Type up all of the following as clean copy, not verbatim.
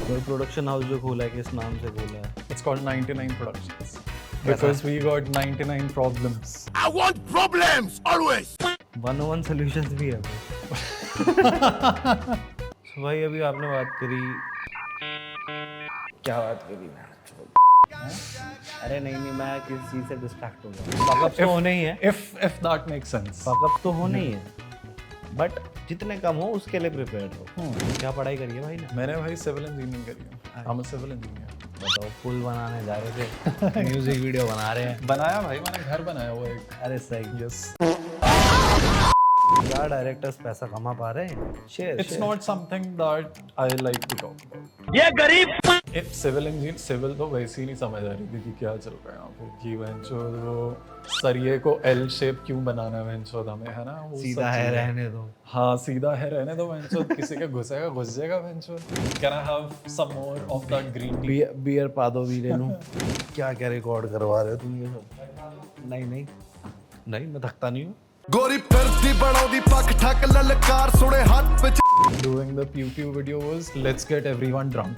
कोई production house जो खोला है किस नाम से खोला है? It's called 99 Productions because we got 99 problems. I want problems always. 101 solutions भी है भाई। So भाई अभी आपने बात करी, क्या बात करी मैं अरे नहीं मैं किसी चीज से डिस्ट्रैक्ट हो गया। फकअप तो होने ही है, If that makes sense. Fuckup तो होने ही है, बट जितने कम हो उसके लिए प्रिपेयर्ड हो। क्या पढ़ाई करी है भाई ने? मैंने भाई सिविल इंजीनियरिंग करी है। I'm a civil engineer. बताओ, पुल बनाने जा रहे थे, म्यूजिक वीडियो बना रहे हैं। बनाया भाई, मैंने घर बनाया हुआ एक। अरे सही। Yes. क्या डायरेक्टर्स पैसा कमा पा रहे हैं? Share It's not something that I like to talk about. ये गरीब If सिविल तो वैसे ही नहीं समझ आ रही थी कि क्या चल रहा है यहाँ पे, कि वेंचो वो सरिये को एल शेप क्यों बनाना है वेंचो हमें, है ना? वो सीधा सब है चीज़ें। रहने दो। हाँ सीधा है रहने दो वेंचो, किसी के घुसेगा घुस जाएगा वेंचो। Can I have some more of that green tea? Beer पा दो भी ले लूं। क्या क्या रिकॉर्ड करवा रहे हो तुम ये सब? नहीं मैं थकता नहीं हूँ। गोरी फिरती बनाओदी पक ठक ललकार सुने हाथ पे Doing the pew pew video was let's get everyone drunk.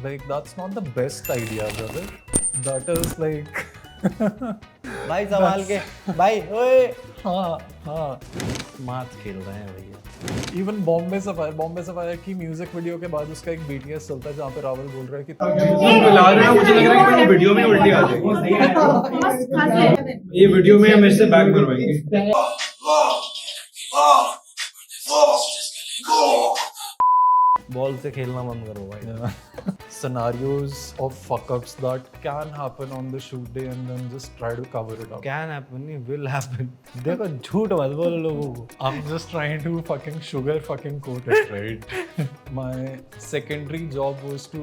Like that's not the best idea, brother. That is like भाई संभाल के भाई ओए हाँ मात खेल रहे हैं भैया। इवन बॉम्बे सफायर की म्यूजिक वीडियो के बाद उसका एक BTS चलता है जहाँ पे रावल बोल रहा है कि बुला रहे हैं, मुझे लग रहा है कि वीडियो में उल्टी आ जाएगी। ये वीडियो में हम इससे बैक मरवाएंगे। बॉल से खेलना बंद करो भाई। scenarios of fuck ups that can happen on the shoot day and then just try to cover it up. Can happen नहीं, विल हैपन। देखो झूठ मत बोलो लोगों को। I'm just trying to fucking sugar fucking coat it, right? My secondary job was to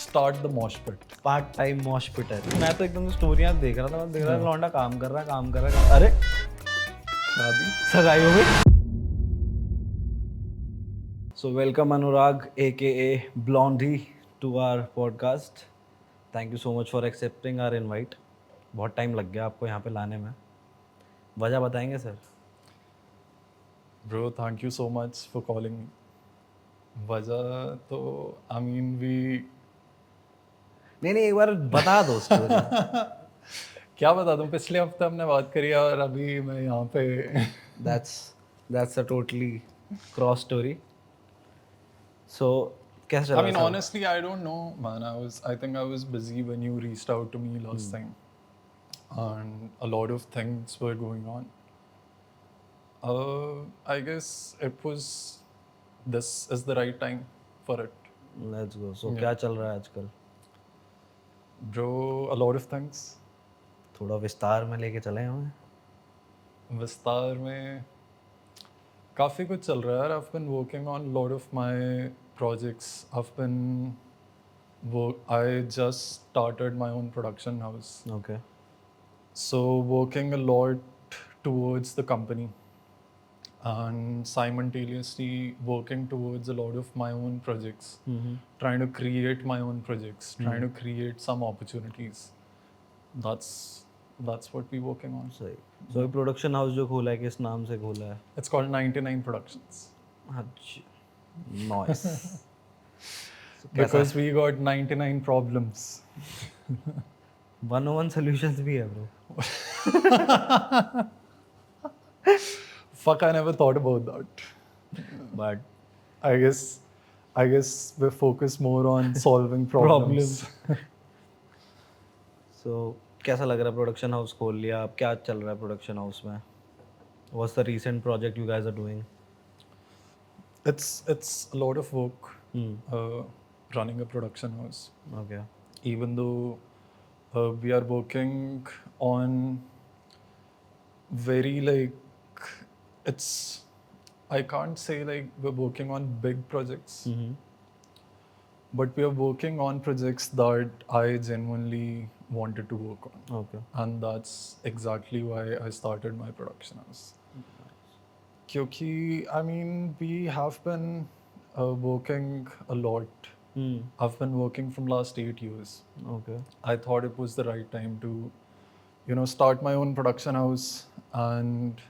start the mosh pit. Part time mosh pit है। मैं तो एकदम स्टोरियां देख रहा था, मैं देख रहा था लौंडा काम कर रहा है। अरे शादी सगाई हो गई। So welcome Anurag aka Blondie to our podcast. Thank you so much for accepting our invite. बहुत टाइम लग गया आपको यहाँ पे लाने में, वजह बताएंगे sir? Bro, thank you so much for calling me. वजह तो I mean we नहीं एक बार बता दो story। क्या बता दूं, पिछले हफ्ते हमने बात करी और अभी मैं यहाँ पे That's a totally cross story. So कैसे चल I रहा mean है? honestly I don't know man. I think I was busy when you reached out to me last time and a lot of things were going on. I guess this is the right time for it. Let's go. So क्या चल रहा है आजकल? Bro, a lot of things. थोड़ा विस्तार में लेके चले हमें। विस्तार में काफ़ी कुछ चल रहा है यार. I've been working on a lot of my projects. I just started my own production house. Okay. So working a lot towards the company and simultaneously working towards a lot of my own projects. Trying to create my own projects, trying to create some opportunities. That's what we're working on. सही। So ये production house जो खोला है किस नाम से खोला है? It's called 99 Productions. अच्छा, nice. Because we got 99 problems. 101 solutions भी है bro. Fuck, I never thought about that. But I guess we focus more on solving problems. so कैसा लग रहा है प्रोडक्शन हाउस खोल लिया? अब क्या चल रहा है प्रोडक्शन हाउस में? What's the recent project you guys are doing? It's a lot of work running a production house. Okay. Even though we are working on very I can't say like we're working on big projects. But we are working on projects that I genuinely wanted to work on. Okay. And that's exactly why I started my production house. Kyunki, I mean, we have been working a lot. I've been working from last 8 years. Okay. I thought it was the right time to, start my own production house and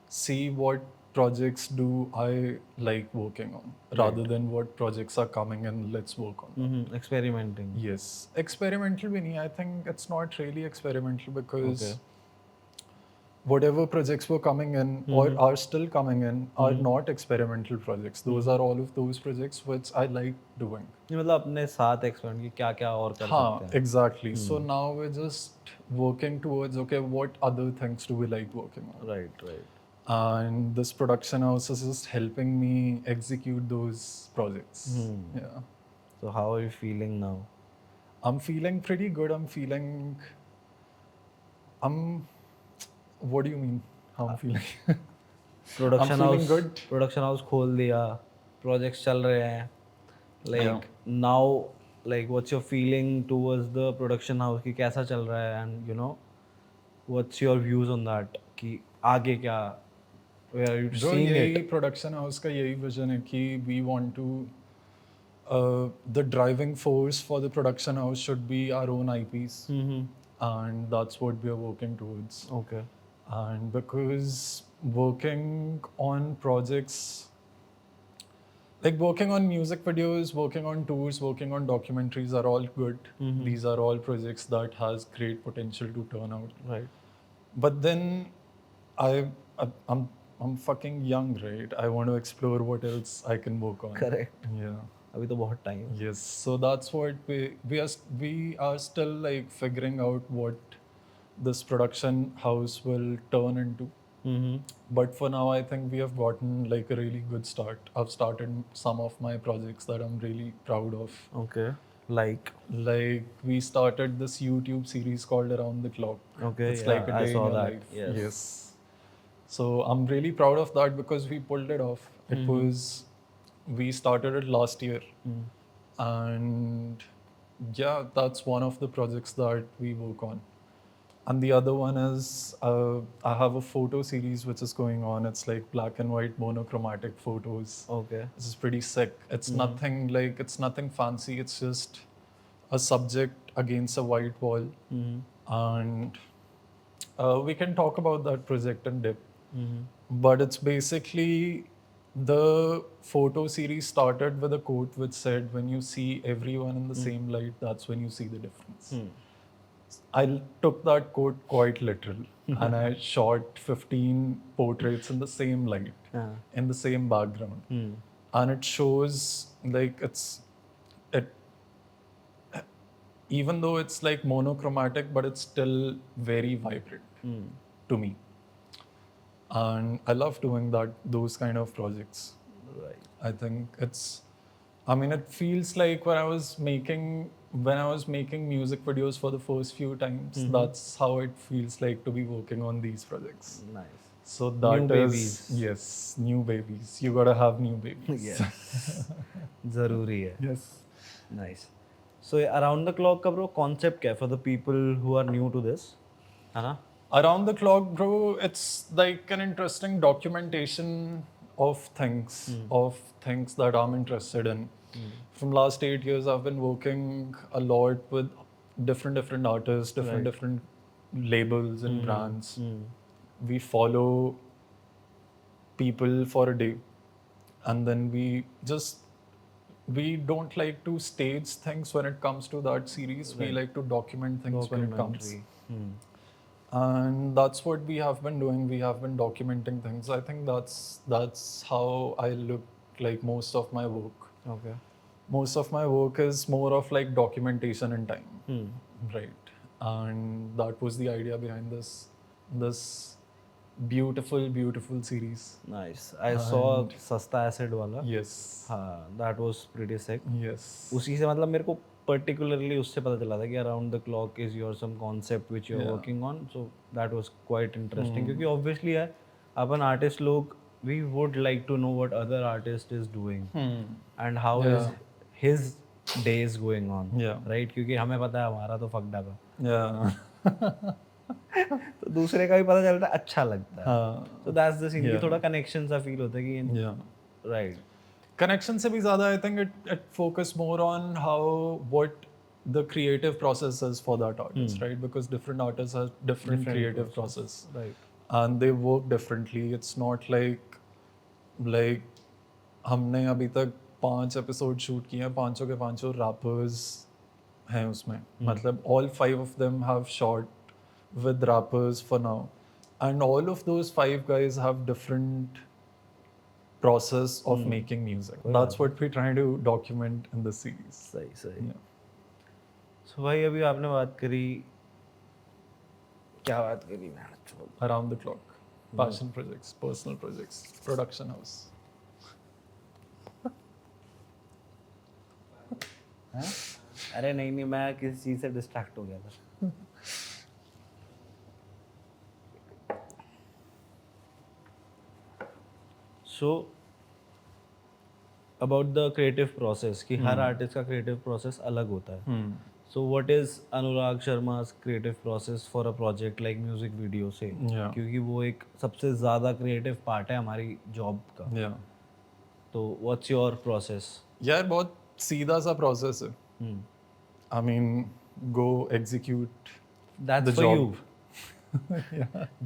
see what projects do I like working on, rather than what projects are coming and let's work on. Experimenting. Yes, experimental bhi nahi. I think it's not really experimental because whatever projects were coming in or are still coming in are not experimental projects. Those are all of those projects which I like doing. ये मतलब अपने साथ experiment कि क्या क्या और कर सकते Haan, हैं. exactly. So now we're just working towards, okay, what other things do we like working on? Right, right. And this production house is just helping me execute those projects. Yeah. So how are you feeling now? I'm feeling pretty good. What do you mean? How I'm feeling? Production feeling house good. Production house खोल दिया, projects चल रहे हैं, like now like what's your feeling towards the production house कि कैसा चल रहा है, and you know what's your views on that कि आगे क्या, where are you Bro, seeing यही इट? प्रोडक्शन हाउस का यही विजन है कि we want to the driving force for the production house should be our own IPs, and that's what we are working towards. Okay. And because working on projects, like working on music videos, working on tours, working on documentaries are all good. These are all projects that has great potential to turn out. Right. But then I'm fucking young, right? I want to explore what else I can work on. Correct. Yeah. अभी तो बहुत time है. Yes. So that's what we are still like figuring out what this production house will turn into. But for now, I think we have gotten like a really good start. I've started some of my projects that I'm really proud of. Okay. Like. Like we started this YouTube series called Around the Clock. Okay, It's yeah, like a I day saw in your that, life. yes. So I'm really proud of that because we pulled it off. It was, we started it last year. And yeah, that's one of the projects that we work on. And the other one is I have a photo series which is going on. It's like black and white monochromatic photos. Okay. This is pretty sick. It's nothing like, it's nothing fancy. It's just a subject against a white wall. And we can talk about that project in depth. But it's basically, the photo series started with a quote which said, when you see everyone in the same light, that's when you see the difference. I took that quote quite literal and I shot 15 portraits in the same light, in the same background. And it shows like even though it's like monochromatic, but it's still very vibrant to me. And I love doing those kind of projects. Right. I think it feels like when I was making music videos for the first few times, that's how it feels like to be working on these projects. Nice. So that New is, babies. yes, new babies. You gotta have new babies. Yes. ज़रूरी है. Yes. Nice. So around the clock का bro concept क्या है for the people who are new to this, है ना? Around the clock, bro, it's like an interesting documentation of things, that I'm interested in. From last 8 years, I've been working a lot with different artists, different labels and brands. We follow people for a day, and then we don't like to stage things when it comes to that series. We like to document things when it comes. And that's what we have been doing. We have been documenting things. I think that's how I look like most of my work. Okay. Most of my work is more of like documentation in time. Right. And that was the idea behind this beautiful series. Nice. I saw सस्ता acid वाला. Yes. हाँ, that was pretty sick. Yes. उसी से मतलब मेरे को particularly उससे पता चला था कि around the clock is your some concept which you're working on. So that was quite interesting. क्योंकि obviously है अपन artist लोग, we would like to know what other artist is doing and how is his days going on. Right? क्योंकि हमें पता है हमारा तो fucked up है. Yeah. तो दूसरे का भी पता चलता है, अच्छा लगता है. So that's the scene. कि थोड़ा connection सा feel होता है कि right. Connection से भी ज़्यादा, I think it focus more on what the creative process is for that artist, right? Because different artists have different creative process. Right. And they work differently. It's not like like हमने अभी तक 5 episode shoot किए हैं, पांचों के पांचों rappers हैं उसमें. मतलब all 5 of them have shot with rappers for now, and all of those 5 guys have different process of making music. That's what we're trying to document in the series. सही सही. Yeah. So भाई अभी आपने बात करी, क्या बात करी मैं छोड़. Around the clock, passion projects, personal projects, production house. हाँ? अरे नहीं नहीं, मैं किसी चीज़ से डिस्ट्रैक्ट हो गया था. So about the creative process, कि हर आर्टिस्ट का क्रिएटिव प्रोसेस अलग होता है. So what is Anurag Sharma's creative process for a project like music video से? Yeah. क्योंकि वो एक सबसे ज़्यादा क्रिएटिव पार्ट है हमारी जॉब का. Yeah. तो व्हाट्स योर प्रोसेस? यार बहुत सीधा सा प्रोसेस है. Hmm. I mean, go execute That's the for job. you.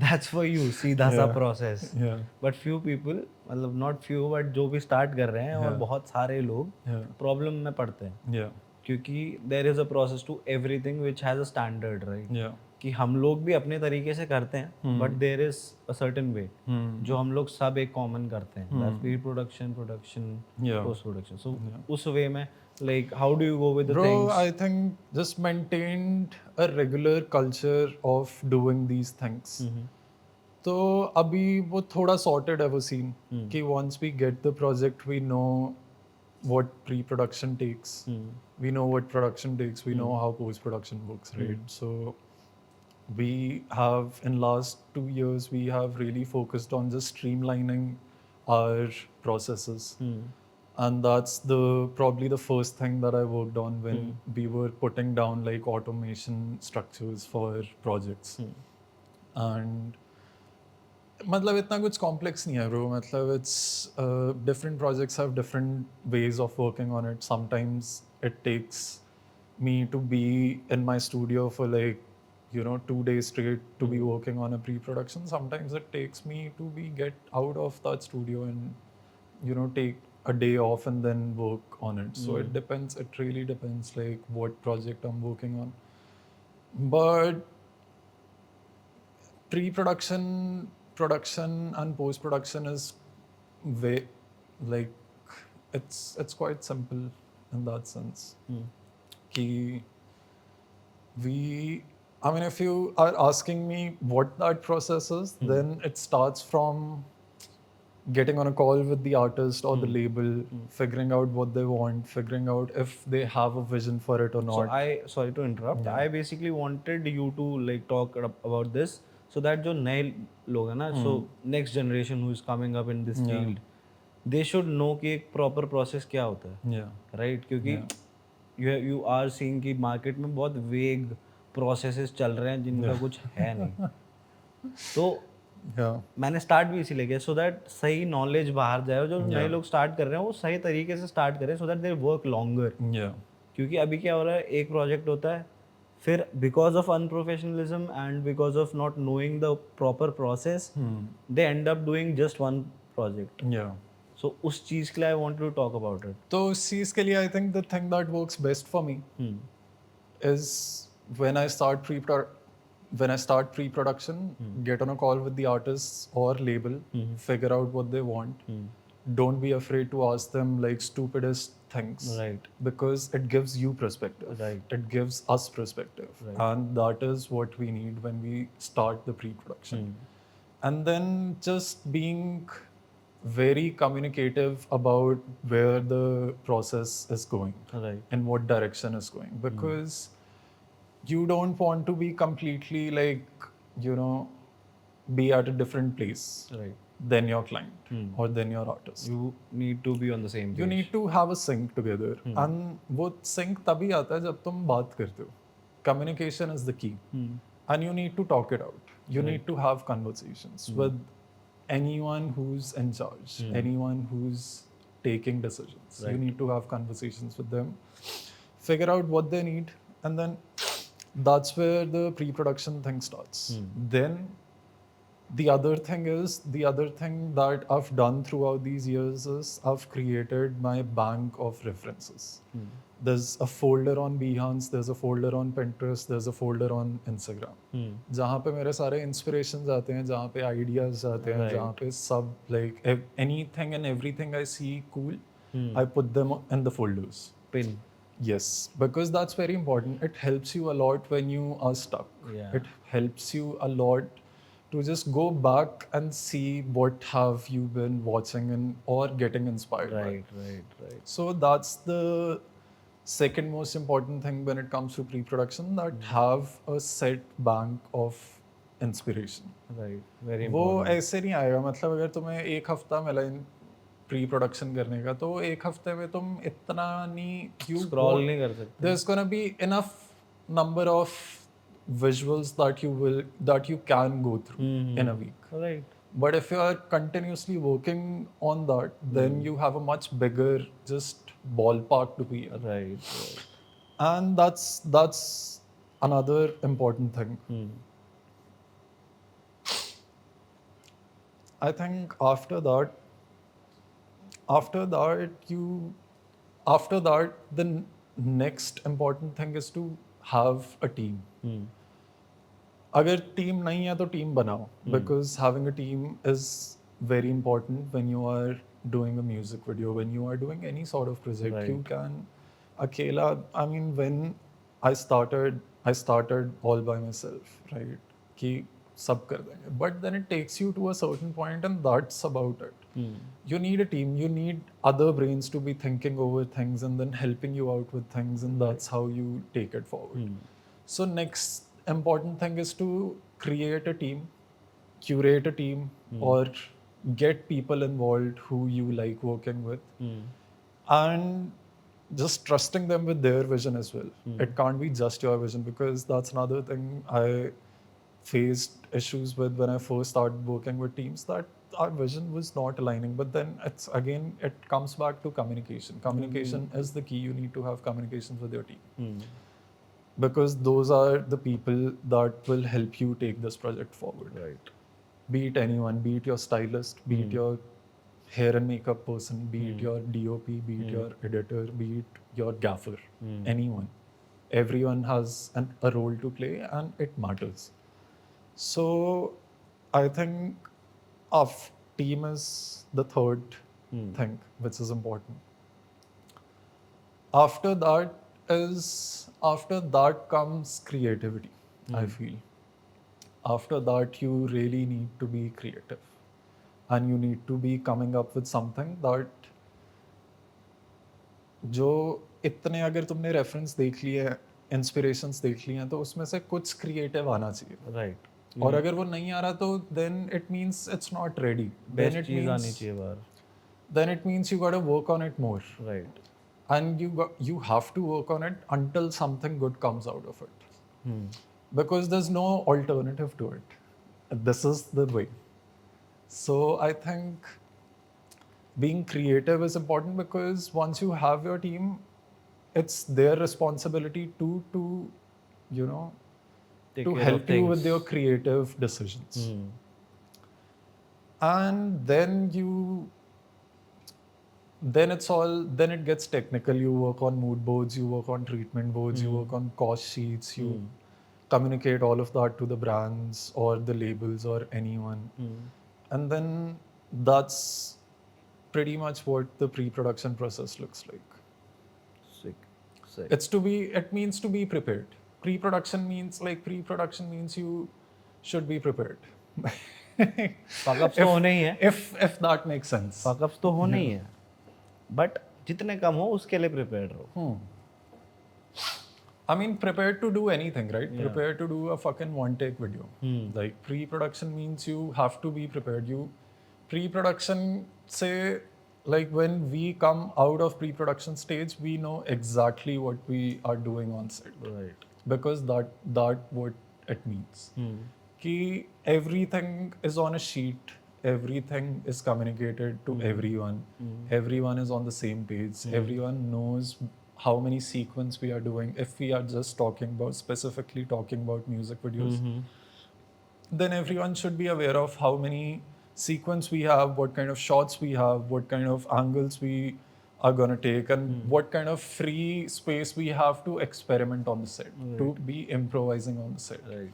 That's for you. सीधा सा Yeah. Process. Yeah. But few people, मतलब नॉट फ्यू बट जो भी स्टार्ट कर रहे हैं, और Yeah. बहुत सारे लोग Yeah. प्रॉब्लम में पड़ते हैं. Yeah. क्योंकि there is a process to everything which has a standard, right? Yeah. कि हम लोग भी अपने तरीके से करते हैं, but there is a certain way जो हम लोग सब एक कॉमन करते हैं. That's pre production, production, Yeah. Post production. So उस वे में like how do you go with the Bro, things? I think just maintained a regular culture of doing these things. तो अभी वो थोड़ा sorted है वो scene कि once we get the project we know what pre-production takes. We know what production takes. We know how post-production works, right? So we have in last 2 years we have really focused on just streamlining our processes. And that's probably the first thing that I worked on when we were putting down like automation structures for projects. And मतलब इतना कुछ complex नहीं है bro. मतलब it's different projects have different ways of working on it. Sometimes it takes me to be in my studio for like 2 days straight to be working on a pre-production. Sometimes it takes me to get out of that studio and take a day off and then work on it. So it depends. It really depends like what project I'm working on. But pre-production, production and post-production is way like it's quite simple in that sense. Ki I mean, if you are asking me what that process is, then it starts from getting on a call with the artist or the label, figuring out what they want, figuring out if they have a vision for it or So not. sorry to interrupt. I basically wanted you to like talk about this so that जो नए लोग हैं ना, so next generation who is coming up in this field, they should know कि एक proper process क्या होता है, Yeah. right? क्योंकि you are seeing कि market में बहुत vague processes चल रहे हैं जिनका कुछ है नहीं. तो Yeah. मैंने स्टार्ट भी इसीलिए किया सो दैट सही नॉलेज बाहर जाए, और जो नए लोग स्टार्ट कर रहे हैं वो सही तरीके से स्टार्ट करें so that they work longer. Yeah. क्योंकि अभी क्या हो रहा है, एक प्रोजेक्ट होता है, फिर because of unprofessionalism and because of not knowing the proper process they end up doing just one project. Yeah. So उस चीज़ के लिए I want to talk about it. तो उस चीज़ के लिए I think the thing that works best for me is when I start pre-production, get on a call with the artists or label, figure out what they want. Don't be afraid to ask them like stupidest things, Right. because it gives you perspective. Right. It gives us perspective, and that is what we need when we start the pre-production. And then just being very communicative about where the process is going right. and what direction is going, because you don't want to be completely like be at a different place right. than your client or than your artist. You need to be on the same. You need to have a sync together, and वो sync तभी आता है जब तुम बात करते हो. Communication is the key, and you need to talk it out. You need to have conversations with anyone who's in charge, anyone who's taking decisions. You need to have conversations with them, figure out what they need, and then that's where the pre-production thing starts. Then The other thing that I've done throughout these years is I've created my bank of references. There's a folder on Behance, there's a folder on Pinterest, there's a folder on Instagram. जहाँ पे मेरे सारे inspirations आते हैं, जहाँ पे ideas आते हैं, जहाँ पे सब like anything and everything I see cool, I put them in the folders. Pin. Yes, because that's very important. It helps you a lot when you are stuck. Yeah. It helps you a lot to just go back and see what have you been watching and or getting inspired by. Right. So that's the second most important thing when it comes to pre-production, that have a set bank of inspiration. Right. Very वो important. ऐसे नहीं आएगा, मतलब अगर तुम्हें एक हफ्ता मिला प्री प्रोडक्शन करने का तो एक हफ्ते में तुम इतना नहीं Scroll नहीं कर सकते. there's gonna be enough number of visuals that you can go through in a week. Right. But if you are continuously working on that, then you have a much bigger just ballpark to be in. Right. And that's another important thing. I think after that the next important thing is to have a team. अगर team नहीं है तो team बनाओ, because having a team is very important when you are doing a music video, when you are doing any sort of project. Right. You can अकेला, I mean when I started all by myself, right, कि सब कर देंगे, but then it takes you to a certain point and that's about it. You need a team, you need other brains to be thinking over things and then helping you out with things, and that's how you take it forward. So next important thing is to create a team, curate a team, or get people involved who you like working with, and just trusting them with their vision as well. It can't be just your vision, because that's another thing I faced issues with when I first started working with teams, that our vision was not aligning. But then it comes back to communication. Communication is the key. You need to have communication with your team, because those are the people that will help you take this project forward. Right. Be it anyone, be it your stylist, be it your hair and makeup person, be it your DOP, be it your editor, be it your gaffer, anyone. Everyone has a role to play and it matters. So I think team is the third thing which is important. After that comes creativity. I feel after that you really need to be creative, and you need to be coming up with something that जो इतने, अगर तुमने reference देख लिए हैं, inspirations देख लिए हैं, तो उसमें से कुछ क्रिएटिव आना चाहिए. Right. और अगर वो नहीं आ रहा तो then it means it's not ready. Best चीज आनी चाहिए बाहर. Then it means you got to work on it more. Right. And you have to work on it until something good comes out of it. Because there's no alternative to it. This is the way. So I think being creative is important, because once you have your team, it's their responsibility to you know Take to care of help you with things. your creative decisions. And then it gets technical. You work on mood boards, you work on treatment boards, you work on cost sheets, you communicate all of that to the brands or the labels or anyone. And then that's pretty much what the pre-production process looks like. Sick. It means to be prepared. Pre-production means you should be prepared. Fuck-ups तो होने ही है. If that makes sense. Fuck-ups तो होने ही है. But जितने कम हो उसके लिए prepared रहो. I mean, prepared to do anything, right? Yeah. Prepared to do a fucking one-take video. Like, pre-production means you have to be prepared. Pre-production, say, like when we come out of pre-production stage, we know exactly what we are doing on set. Right. Because that what it means. Ki everything is on a sheet. Everything is communicated to everyone. Everyone is on the same page. Everyone knows how many sequence we are doing. If we are just specifically talking about music videos, then everyone should be aware of how many sequence we have, what kind of shots we have, what kind of angles we are going to take, and what kind of free space we have to experiment on the set, to be improvising on the set. Right.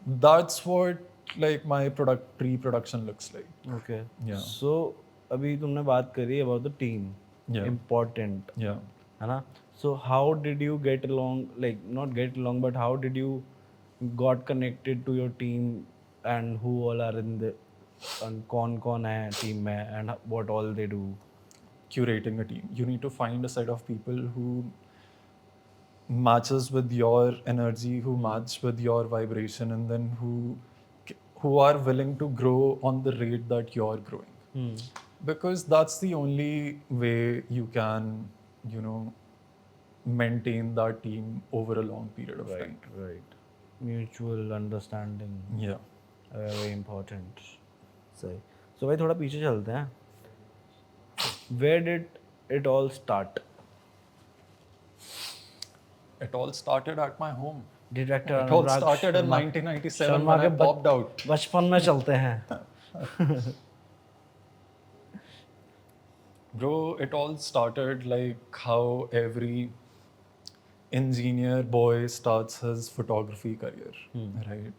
That's what like my pre-production looks like. Okay. Yeah. So अभी तुमने बात करी about the team. Yeah. Important. Yeah. है ना? So how did you get along? Like not get along, but how did you got connected to your team and who all are in the and कौन है team में and what all they do? Curating a team, you need to find a set of people who matches with your energy, who match with your vibration, and then who are willing to grow on the rate that you're growing. Because that's the only way you can, you know, maintain that team over a long period of time. Right. Mutual understanding. Yeah. Very important. सही. So भाई थोड़ा पीछे चलते हैं. Where did it all start? It all started at my home. Director It all Anurag started in Sharma- 1997 Sharma when I के popped out. बचपन में चलते हैं. Bro, it all started like how every engineer boy starts his photography career, right?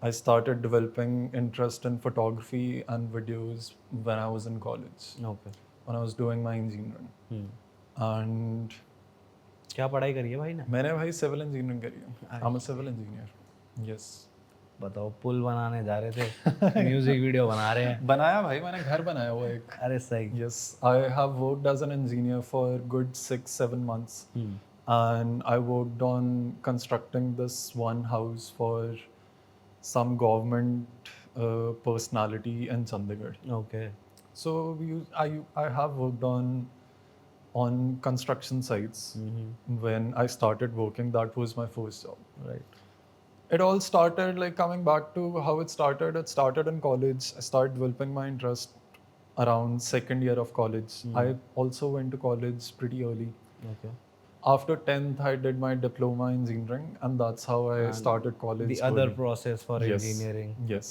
I started developing interest in photography and videos when I was in college, Okay. when I was doing my engineering. And क्या पढ़ाई करी है भाई ने? मैंने भाई civil engineering करी है. I'm a civil engineer. Yes. बताओ पुल बनाने जा रहे थे, म्यूजिक वीडियो बना रहे हैं. बनाया भाई, मैंने घर बनाया हुआ एक. अरे सही. Yes, I have worked as an engineer for good 6-7 months. And I worked on constructing this one house for some government personality in Chandigarh. Okay. So I have worked on construction sites. When I started working, that was my first job. Right. It all started like coming back to how it started. It started in college. I started developing my interest around second year of college. I also went to college pretty early. Okay. After 10th, I did my diploma in engineering, and that's how I started college. The other early. process for Yes. engineering. Yes.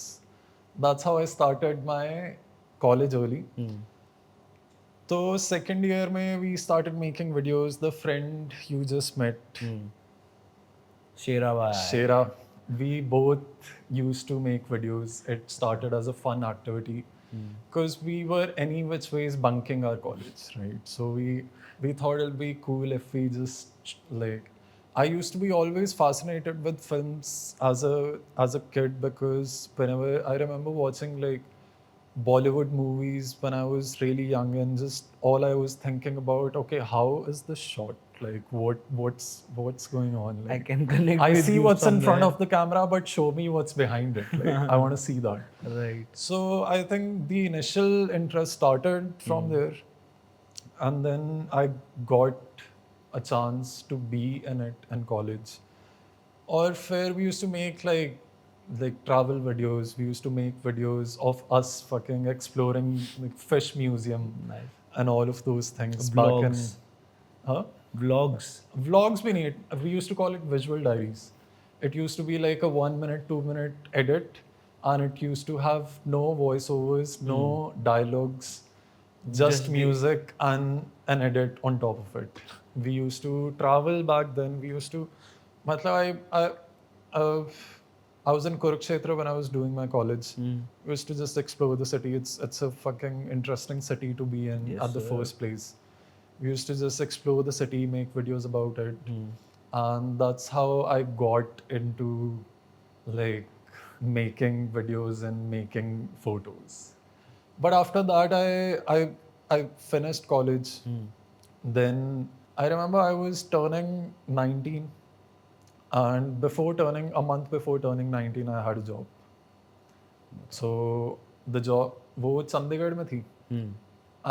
That's how I started my college early. So second year mein we started making videos. The friend you just met, शेरा भाई. Shera, we both used to make videos. It started as a fun activity because we were any which ways bunking our college, right? So we thought it'll be cool if we just like. I used to be always fascinated with films as a kid because whenever I remember watching like Bollywood movies when I was really young, and just all I was thinking about, okay, how is this shot? Like what's going on? I Like, can connect. I with see you what's in front somewhere. of the camera, but show me what's behind it. Like, I want to see that. Right. So I think the initial interest started from there, and then I got a chance to be in it in college. Or where we used to make like travel videos. We used to make videos of us fucking exploring like fish museum Nice. and all of those things Vlogs. Huh? Vlogs. Vlogs we used to call it visual diaries. It used to be like a 1 minute, 2 minute edit, and it used to have no voiceovers, no dialogues, just music and an edit on top of it. We used to travel back then. We used to, I was in Kurukshetra when I was doing my college. We used to just explore the city. It's a fucking interesting city to be in at the first place. We used to just explore the city, make videos about it. And that's how I got into like making videos and making photos. But after that, I finished college. Then I remember I was turning 19. And a month before turning 19, I had a job. So the job, वो Chandigarh में थी.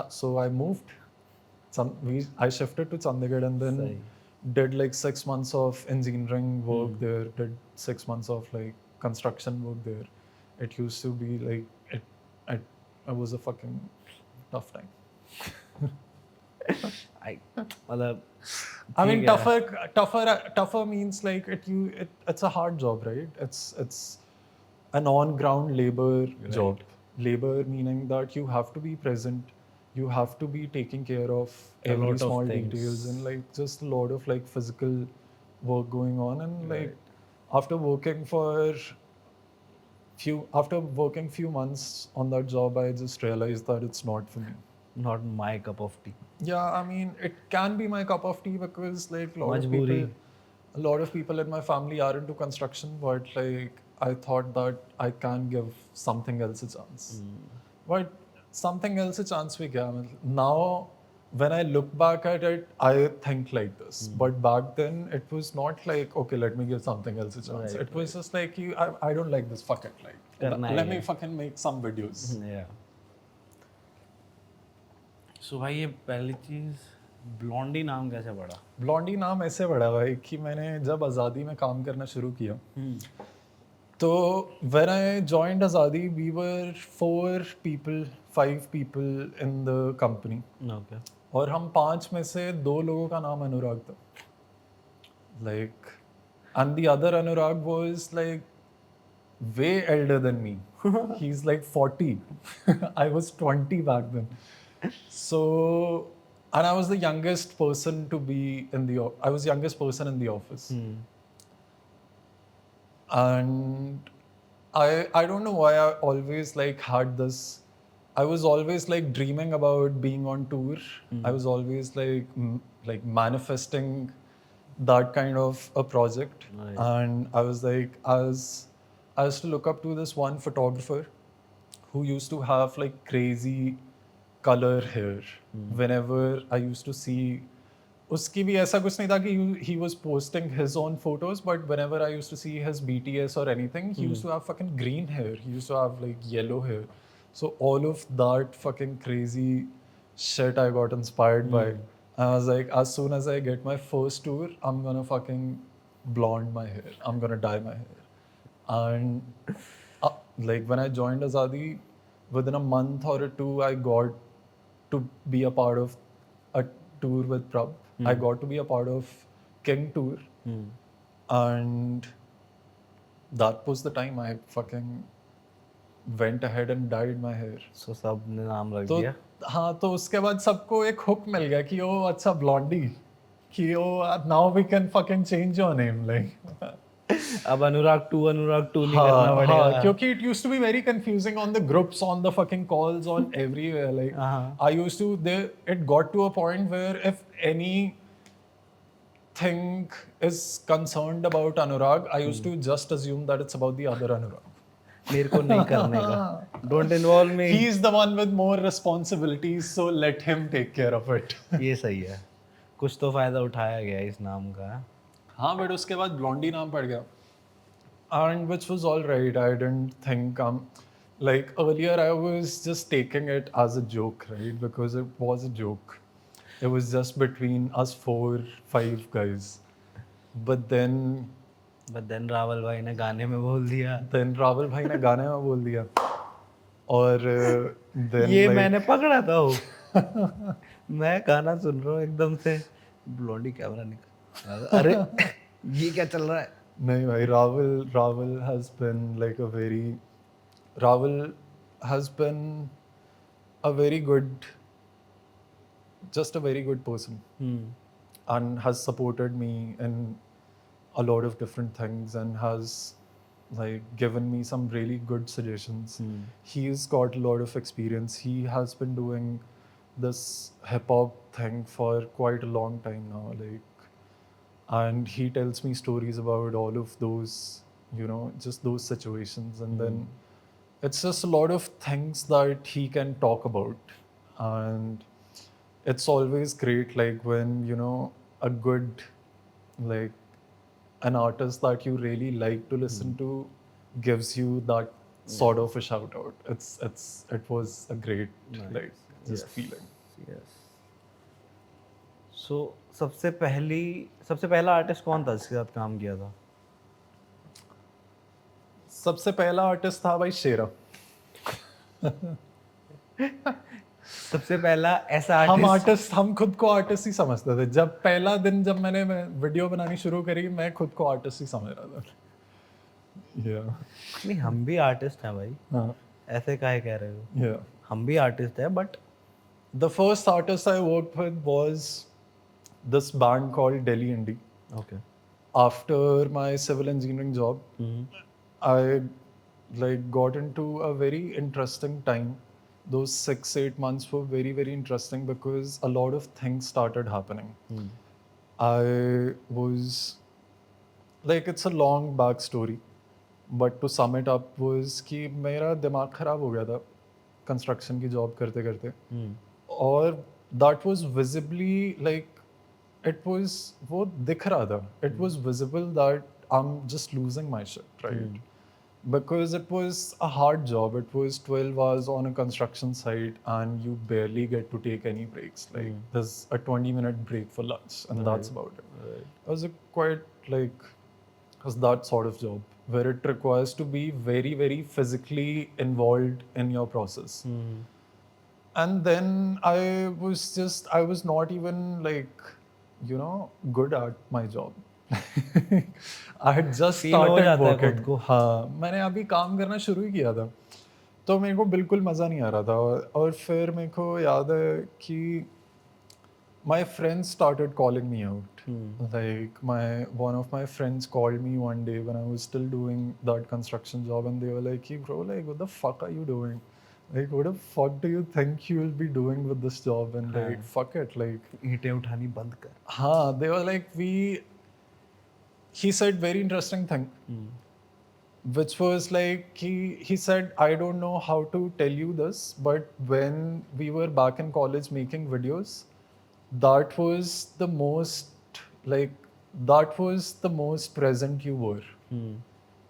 So I moved. I shifted to Chandigarh and then did like 6 months of engineering work there. Did 6 months of like construction work there. It used to be like it was a fucking tough time. मतलब I mean, tougher means like it's a hard job, right? It's an on-ground labor job. Labor meaning that you have to be present, you have to be taking care of every lot of small things. details, and like just a lot of like physical work going on. And like after working few months on that job, I just realized that it's not for me. Not my cup of tea. Yeah, I mean, it can be my cup of tea because like Majboori. a lot of people in my family are into construction, but like I thought that I can give something else a chance. But something else a chance we gave. Now, when I look back at it, I think like this. But back then, it was not like, okay, let me give something else a chance. It was just like, I don't like this, fuck it. Like, Karna let hai me fucking make some videos. Yeah. So भाई ये पहली चीज Blondie नाम कैसे पड़ा? Blondie नाम ऐसे पड़ा भाई कि मैंने जब आज़ादी में काम करना शुरू किया, तो when I joined Azadi, we were 5 people in the company. Okay. और हम 5 में से 2 लोगों का नाम अनुराग था. Like, and the other Anurag was like way elder than me. He's like 40. I was 20 back then. So, and I was the youngest person to be in I was youngest person in the office. And I don't know why I always like had this. I was always like dreaming about being on tour. I was always like manifesting that kind of a project. Right. And I was like, I used to look up to this one photographer who used to have like crazy color hair. Whenever I used to see, उसकी भी ऐसा कुछ नहीं था कि he was posting his own photos, but whenever I used to see his BTS or anything, he used to have fucking green hair. He used to have like yellow hair. So all of that fucking crazy shit I got inspired by. I was like, as soon as I get my first tour, I'm gonna fucking blonde my hair. I'm gonna dye my hair. And like when I joined Azadi, within a month or 2, I got to be a part of a tour with Prab. I got to be a part of King Tour. And that was the time I fucking went ahead and dyed my hair. So सब ने नाम रख तो दिया. हाँ, तो उसके बाद सबको एक हुक मिल गया कि ओ अच्छा ब्लॉन्डी, कि ओ now we can fucking change your name like. अब अनुराग 2 नहीं करना पड़ेगा. हाँ, क्योंकि it used to be very confusing on the groups, on the fucking calls, on everywhere. Like I used to, it got to a point where if anything is concerned about Anurag, I used to just assume that it's about the other Anurag. मेरे को नहीं करने का. Don't involve me. He is the one with more responsibilities, so let him take care of it. ये सही है. कुछ तो फायदा उठाया गया इस नाम का. हाँ, but उसके बाद ब्लॉन्डी नाम पड़ गया. And which was all right. I didn't think like earlier I was just taking it as a joke, right? Because it was a joke. It was just between us 4-5 guys. But then Rawal भाई ने गाने में बोल दिया. रावल भाई ने गाने में बोल दिया. और then ये like, मैंने पकड़ा था वो. मैं गाना सुन रहा हूँ एकदम से ब्लॉन्डी कैमरा निकल. अरे ये क्या चल रहा है? नहीं भाई, Raval has been like Raval has been a very good person. And has supported me in a lot of different things and has like given me some really good suggestions. He's got a lot of experience. He has been doing this hip hop thing for quite a long time now, like, and he tells me stories about all of those, just those situations. And then it's just a lot of things that he can talk about. And it's always great, like when, a good, like an artist that you really like to listen to gives you that sort of a shout out. It was a great, like, just feeling. Yes. So सबसे पहला artist कौन था जिसके साथ काम किया था? सबसे पहला आर्टिस्ट था भाई शेरा. सबसे पहला ऐसा आर्टिस्ट. हम खुद को आर्टिस्ट ही समझते थे. जब पहला दिन जब मैंने वीडियो बनानी शुरू करी, मैं खुद को आर्टिस्ट ही समझ रहा था. Yeah. नहीं हम भी आर्टिस्ट हैं भाई, हाँ. ऐसे काहे कह रहे हो? Yeah. हम भी आर्टिस्ट हैं but The first artist I worked with was this band called Delhi Indie. Okay. After my civil engineering job, I like got into a very interesting time. Those 6-8 months were very, very interesting because a lot of things started happening. I was like, it's a long backstory, but to sum it up was कि मेरा दिमाग खराब हो गया था construction की job करते करते, और that was visibly like it was वो दिख रहा था, it was visible that I'm just losing my shit, right? Because it was a hard job. It was 12 hours on a construction site and you barely get to take any breaks. Like there's a 20-minute break for lunch and that's about it. It was a quite like, it was that sort of job where it requires to be very, very physically involved in your process. And then I was not even like, good at my job. I had just Feel हो started जाता है खुद working. को. हाँ, मैंने अभी काम करना शुरू ही किया था, तो मेरे को बिल्कुल मज़ा नहीं आ रहा था, और फिर मेरे को याद है कि my friends started calling me out. Like one of my friends called me one day when I was still doing that construction job, and they were like, "Hey bro, like what the fuck are you doing? Like what the fuck do you think you will be doing with this job? And like fuck it, like." ईंटें उठानी बंद कर. हाँ, they were like, he said very interesting thing, which was like he said, I don't know how to tell you this, but when we were back in college making videos, that was the most present you were.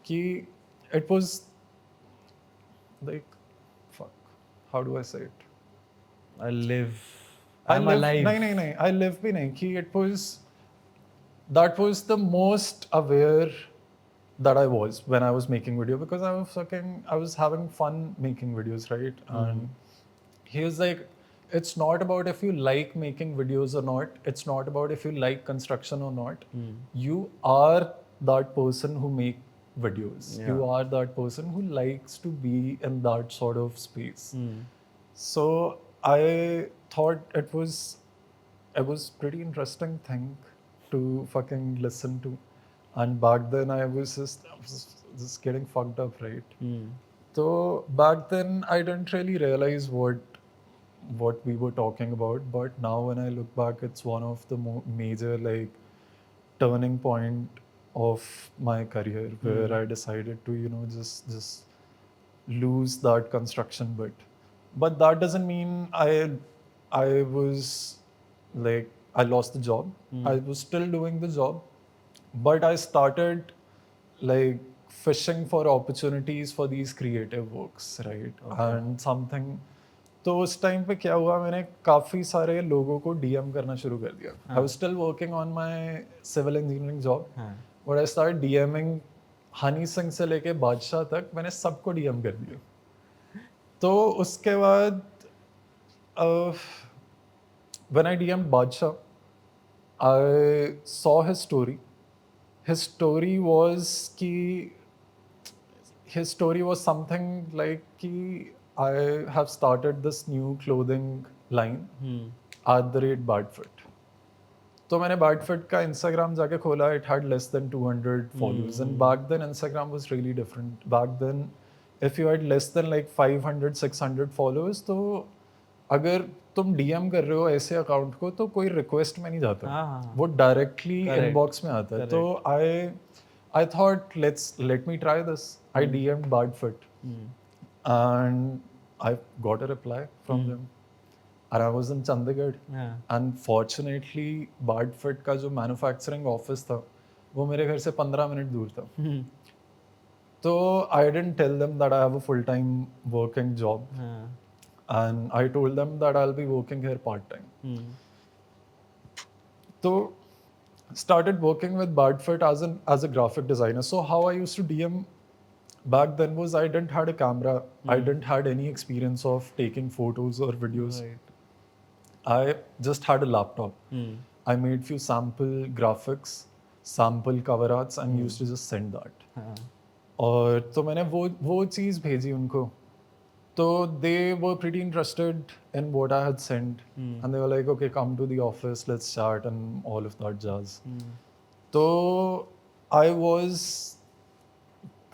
Ki it was like, fuck, how do I say it? I live. I'm alive. नहीं, I live भी नहीं, कि it was, that was the most aware that I was when I was making video, because I was having fun making videos, right? And he was like, it's not about if you like making videos or not, it's not about if you like construction or not. You are that person who make videos. You are that person who likes to be in that sort of space. So I thought it was pretty interesting thing to fucking listen to. And back then I was just getting fucked up, right? So back then I didn't really realize what we were talking about, but now when I look back, it's one of the major like turning point of my career, where I decided to just lose that construction bit. But that doesn't mean I was like, I lost the job. I was still doing the job, but I started like fishing for opportunities for these creative works, right? And something, तो उस time पे क्या हुआ, मैंने काफ़ी सारे लोगों को डीएम करना शुरू कर दिया. I was still working on my civil engineering job, but I started DMing Honey Singh से लेके बादशाह तक, मैंने सबको डीएम कर दिया. तो उसके बाद when I DM'd Badshah, I saw his story. His story was something like कि I have started this new clothing line @badfit. तो मैंने badfit का Instagram जाके खोला. It had less than 200 followers, and back then Instagram was really different. Back then, if you had less than like 500-600 followers, तो अगर तुम DM कर रहे हो ऐसे अकाउंट को, तो कोई रिक्वेस्ट में नहीं जाता, वो डायरेक्टली इनबॉक्स में आता है. तो I thought let me try this. I DM'd badfit and I got a reply from them. And I was in Chandigarh. And fortunately badfit का जो मैन्युफैक्चरिंग ऑफिस था, वो मेरे घर से 15 मिनट दूर था. तो I didn't tell them that I have a full-time working job. And I told them that I'll be working here part-time. So started working with badfit as a graphic designer. So how I used to DM back then was, I didn't had a camera. I didn't had any experience of taking photos or videos. I just had a laptop. I made few sample graphics, sample cover arts, and used to just send that. और तो मैंने वो चीज़ भेजी उनको, तो they were pretty interested in what I had sent, and they were like, okay, come to the office, let's chat and all of that jazz. So I was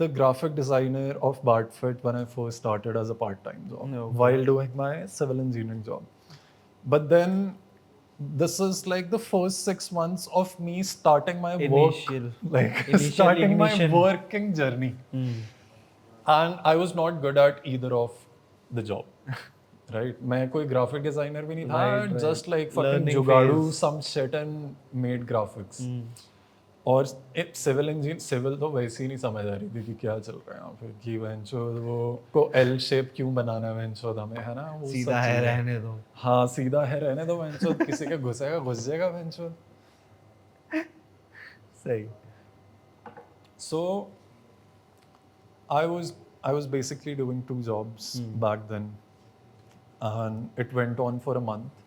the graphic designer of Badfit when I first started as a part-time job while doing my civil engineering job. But then this is like the first 6 months of me starting my Initial- work, like initial starting ignition. my working journey. And I was not good at either of the job. Right? मैं कोई graphic designer भी नहीं था, Right. just like fucking Learning जुगाड़ू phase. some shit and made graphics. और civil तो वैसे ही नहीं समझ आ रही थी कि क्या चल रहा है यहाँ पे, कि वेंचो वो को एल शेप क्यों बनाना है वेंचो हमें, है ना, वो सीधा सब है चीज़ें। रहने दो। हाँ सीधा है रहने दो वेंचो, किसी के घुसेगा घुस जाएगा वेंचो। सही। So I was basically doing 2 jobs back then, and it went on for a month.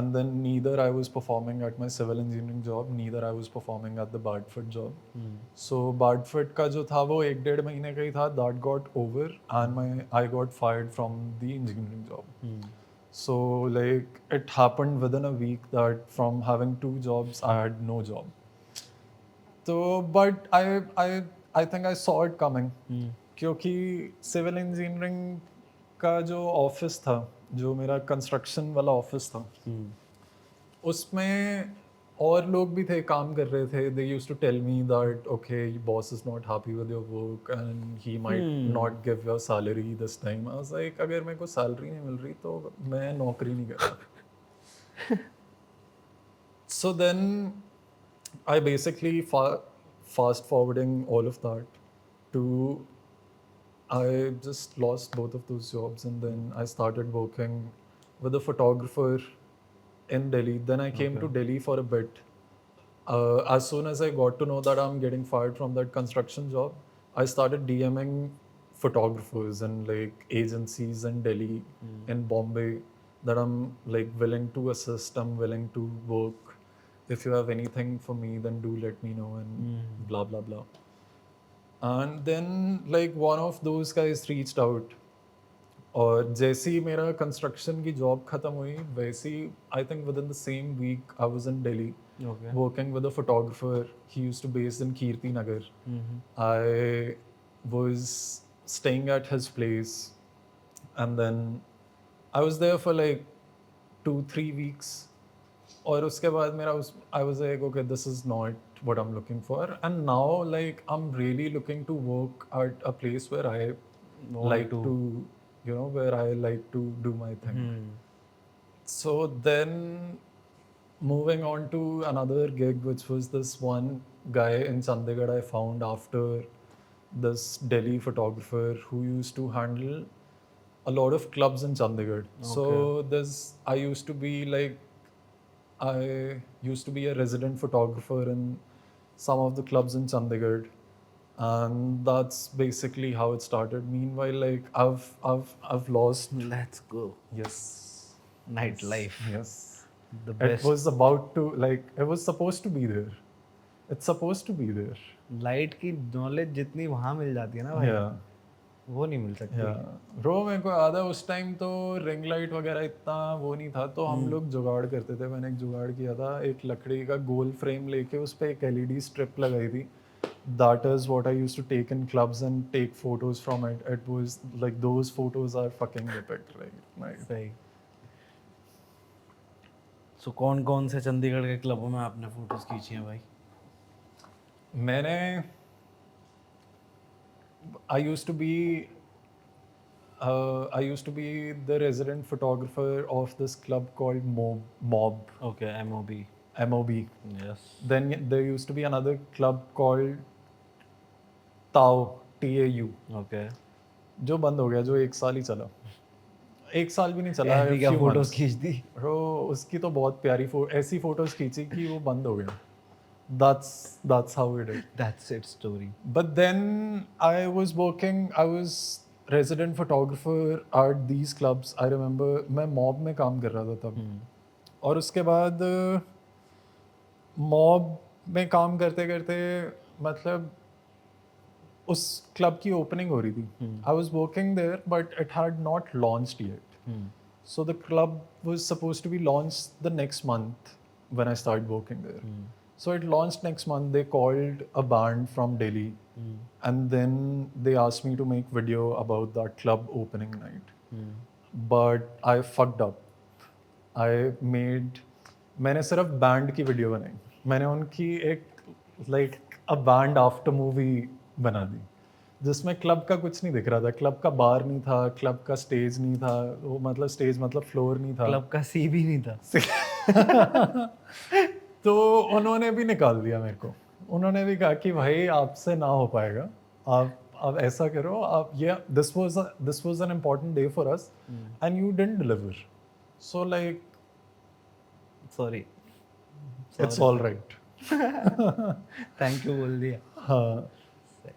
And then neither I was performing at my civil engineering job, neither I was performing at the Badfit job. So Badfit का जो था वो 1-1.5 महीने का ही था, that got over, and I got fired from the engineering job. So like it happened within a week that from having 2 jobs I had no job. तो but I think I saw it coming, क्योंकि civil engineering का जो office था, जो मेरा construction वाला office था, उसमें और लोग भी थे, काम कर रहे थे. They used to tell me that okay boss is not happy with your work and he might not give your salary this time. I was like अगर मेरे को सैलरी नहीं मिल रही तो मैं नौकरी नहीं कर रहा. So then I basically fast forwarding all of that to I just lost both of those jobs, and then I started working with a photographer in Delhi. Then I came to Delhi for a bit. As soon as I got to know that I'm getting fired from that construction job, I started DMing photographers and like agencies in Delhi, in Bombay, that I'm like willing to assist, I'm willing to work. If you have anything for me, then do let me know, and blah blah blah. And then like one of those guys reached out, और जैसे ही मेरा construction की job खत्म हुई वैसे ही I think within the same week I was in Delhi working with a photographer. He used to based in Kirti Nagar. I was staying at his place, and then I was there for like 2-3 weeks. और उसके बाद मेरा I was like okay, this is not what I'm looking for, and now like I'm really looking to work at a place where I like to you know, where I like to do my thing. So then moving on to another gig, which was this one guy in Chandigarh I found after this Delhi photographer who used to handle a lot of clubs in Chandigarh. So I used to be a resident photographer in some of the clubs in Chandigarh, and that's basically how it started. Meanwhile, like I've lost. Let's go. Yes. Nightlife. Yes. The It best. was about to it was supposed to be there. It's supposed to be there. Light की knowledge जितनी वहाँ मिल जाती है ना भाई, Yeah. वो नहीं मिल सकती. ब्रो मेरे को याद है उस टाइम तो रिंग लाइट वगैरह इतना वो नहीं था, तो हम लोग जुगाड़ करते थे. मैंने एक जुगाड़ किया था, एक लकड़ी का गोल फ्रेम लेके उस पर एक LED स्ट्रिप लगाई थी. That is what I used to take in clubs and take photos from it. It was like those photos are fucking epic, right? सही. सो कौन कौन से चंडीगढ़ के क्लबों में आपने फोटोज खींची हैं भाई? मैंने I used to be the resident photographer of this club called Mob. Okay, MOB. MOB. Yes. Then there used to be another club called TAU, okay. जो बंद हो गया, जो 1 साल ही चला. 1 साल भी नहीं चला. ऐसी क्या फोटोज खींच दी? Bro, उसकी तो बहुत प्यारी ऐसी फोटोज खींची कि वो बंद हो गया. That's how we did. That's its story. But then I was resident photographer at these clubs. I remember मैं मॉब में काम कर रहा था तब. और उसके बाद मॉब में काम करते करते मतलब उस क्लब की ओपनिंग हो रही थी. I was working there but it had not launched yet. So the club was supposed to be launched the next month when I started working there. So it launched next month. They called a band from Delhi, and then they asked me to make video about that club opening night. But I fucked up. I made मैंने सिर्फ band की video बनाई. मैंने उनकी एक like a band after movie बना दी जिसमें club का कुछ नहीं दिख रहा था. क्लब का बार नहीं था, क्लब का स्टेज नहीं था, वो मतलब स्टेज मतलब फ्लोर नहीं था. क्लब का सी भी नहीं था. तो उन्होंने भी निकाल दिया मेरे को. उन्होंने भी कहा कि भाई आपसे ना हो पाएगा, आप ऐसा करो, आप ये this was an important day for us and you didn't deliver. So like sorry, it's all right. Thank you बोल दिया. हाँ.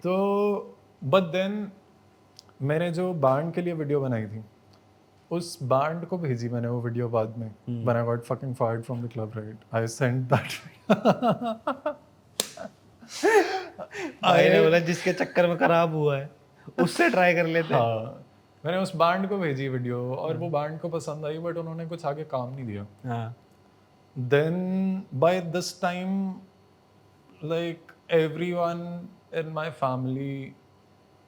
तो बट देन मैंने जो बैंड के लिए वीडियो बनाई थी उस बैंड को भेजी मैंने वो वीडियो बाद में. When I got fucking fired from the club, right? I sent that. मैंने बोला जिसके चक्कर में खराब हुआ है उससे ट्राई कर लेते हैं. हाँ. मैंने उस बैंड को भेजी वीडियो और वो बैंड को पसंद आई बट उन्होंने कुछ आगे काम नहीं दिया. हाँ. Then by this time, like everyone in my family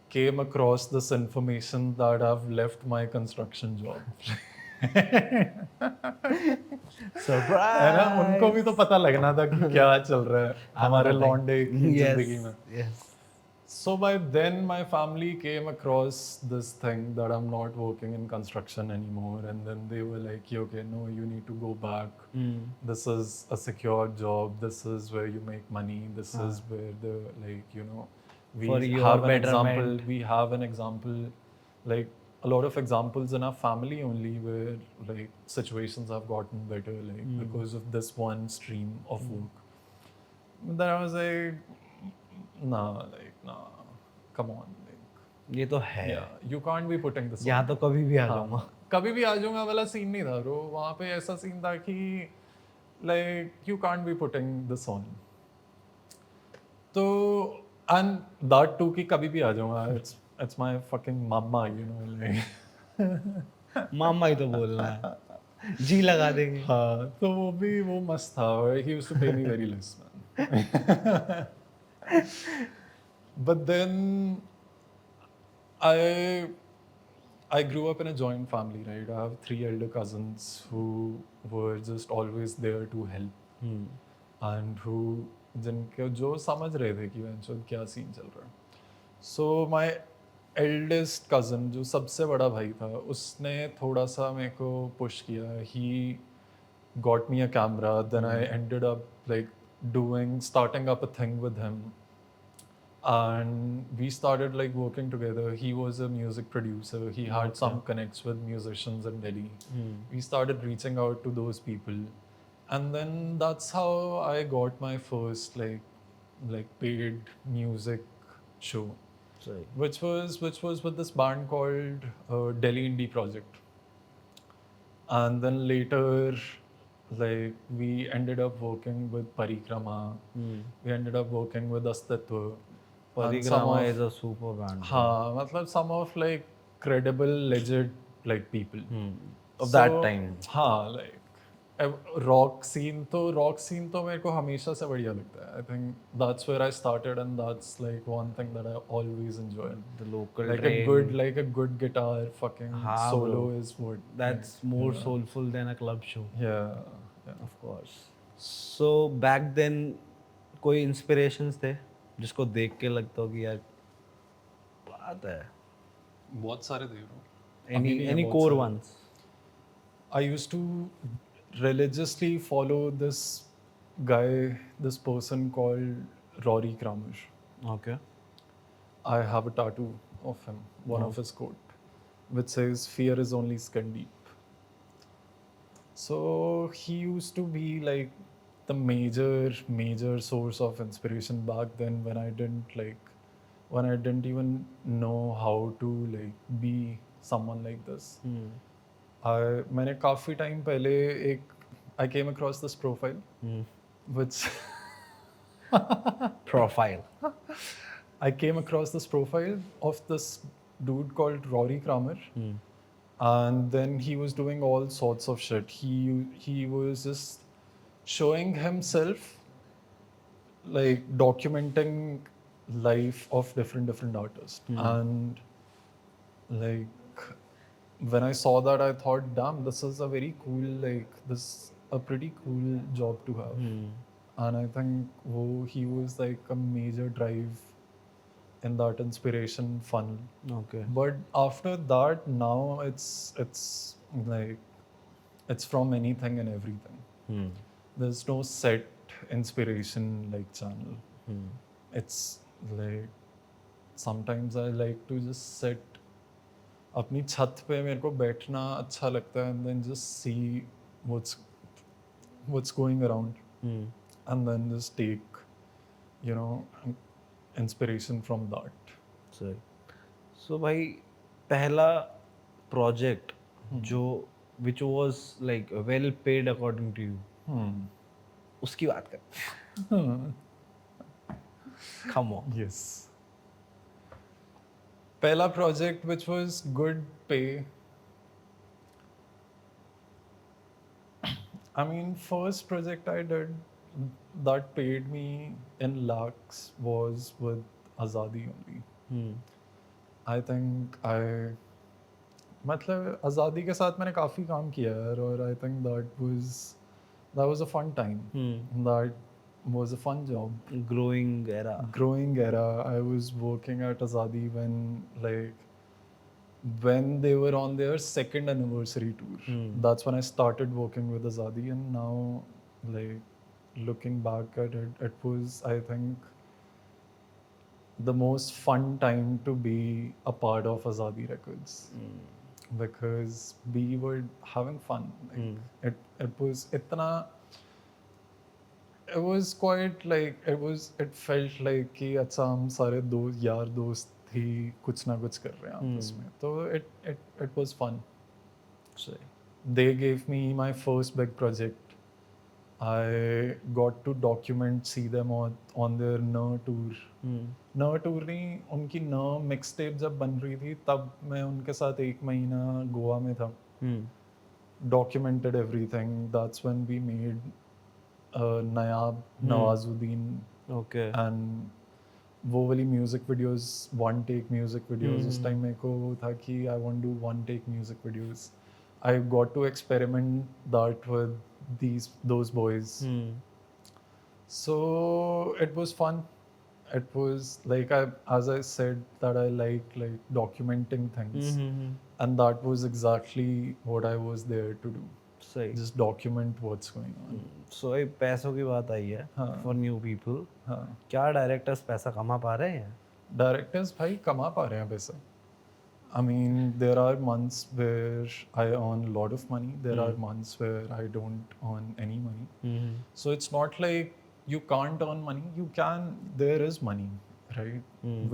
came across this information that I've left my construction job. Surprise. है ना, उनको भी तो पता लगना था कि क्या चल रहा है हमारे लौंडे की जिंदगी में. Yes. So by then my family came across this thing that I'm not working in construction anymore, and then they were like, okay, no, you need to go back. This is a secure job. This is where you make money. This is where the we For your have an betterment. example. We have an example, like a lot of examples in our family only where like situations have gotten better, like because of this one stream of work. But then I was like, nah, come on, like, ये तो है. yeah, you can't be putting this. यहाँ on. तो कभी भी आ जाऊंगा. कभी भी आ जाऊंगा वाला सीन नहीं था ब्रो. वहाँ पे ऐसा सीन था कि like you can't be putting this on. तो and that too कि कभी भी आ जाऊंगा. It's my fucking mama, you know, like. मामा ही तो बोलना है. जी लगा देंगे. हाँ, तो वो मस्त था. He used to pay me very less, man. But then I grew up in a joint family, right? I have 3 elder cousins who were just always there to help. And who जिनके जो समझ रहे थे कि वैसे क्या scene चल रहा है. So my eldest cousin जो सबसे बड़ा भाई था उसने थोड़ा सा मेरे को पुश किया. He got me a camera. Then I ended up like starting up a thing with him. And we started like working together. He was a music producer. He had some connects with musicians in Delhi. We started reaching out to those people. And then that's how I got my first like paid music show. Sorry. Which was with this band called Delhi Indie Project. And then later, like we ended up working with Parikrama. We ended up working with Astitva. Parikrama is a super band. हाँ, मतलब some of like credible, legit like people. Of that time. हाँ, like rock scene तो मेरे को हमेशा से बढ़िया लगता है. I think that's where I started, and that's like one thing that I always enjoy. The local Like a good guitar fucking हाँ, solo bro. is what. That's more soulful than a club show. Yeah. Of course. So back then कोई inspirations थे जिसको देख के लगता हो कि यार बात है. बहुत सारे थे bro. Any core ones? I used to religiously follow this guy, this person called Rory Kramer. Okay. I have a tattoo of him, one of his quote, which says, "Fear is only skin deep." So he used to be like the major source of inspiration back then when I didn't even know how to like be someone like this. मैंने काफ़ी time पहले I came across this profile, which Profile. I came across this profile of this dude called Rory Kramer, and then he was doing all sorts of shit. He was just showing himself, like documenting life of different artists, and like when I saw that, I thought, damn, this is a very cool, like this a pretty cool job to have. And I think he was like a major drive in that inspiration funnel. Okay. But after that, now it's like it's from anything and everything. There's no set inspiration like channel. It's like sometimes I like to just sit अपनी छत पे, मेरे को बैठना अच्छा लगता है, and then just see what's going around, and then just take, you know, inspiration from that. सही. So भाई पहला प्रोजेक्ट जो which was like well paid according to you, उसकी बात कर. Come on. Yes. पहला project which was good pay. I mean, first project I did that paid me in lakhs was with Azadi only. I think मतलब आज़ादी के साथ मैंने काफ़ी काम किया है, और I think that was a fun time. That was a fun job. Growing era. I was working at Azadi when they were on their second anniversary tour. That's when I started working with Azadi, and now, like, looking back at it, it was, I think, the most fun time to be a part of Azadi Records. Because we were having fun. Like, it was itna. It was quite like it felt like कि अच्छा हम सारे यार दोस्त ही कुछ ना कुछ कर रहे हैं आपस में, तो it was fun. So, They gave me my first big project. I got to document, see them on their N tour. N tour नहीं, उनकी N mixtape जब बन रही थी तब मैं उनके साथ 1 महीना गोवा में था. Documented everything. That's when we made Nayab, Nawazuddin, okay. and वो वाली music videos, one take music videos. उस टाइम मेरे को वो था कि I want do one take music videos. I got to experiment that with those boys. So it was fun. It was like, as I said, that I like documenting things, and that was exactly what I was there to do. सही. Just document what's going on. So एक पैसों की बात आई है for new people. क्या directors पैसा कमा पा रहे हैं? डायरेक्टर्स भाई कमा पा रहे हैं पैसा. I mean, there are months where I earn a lot of money. There are months where I don't earn any money. So it's not like you can't earn money. You can. There is money, right?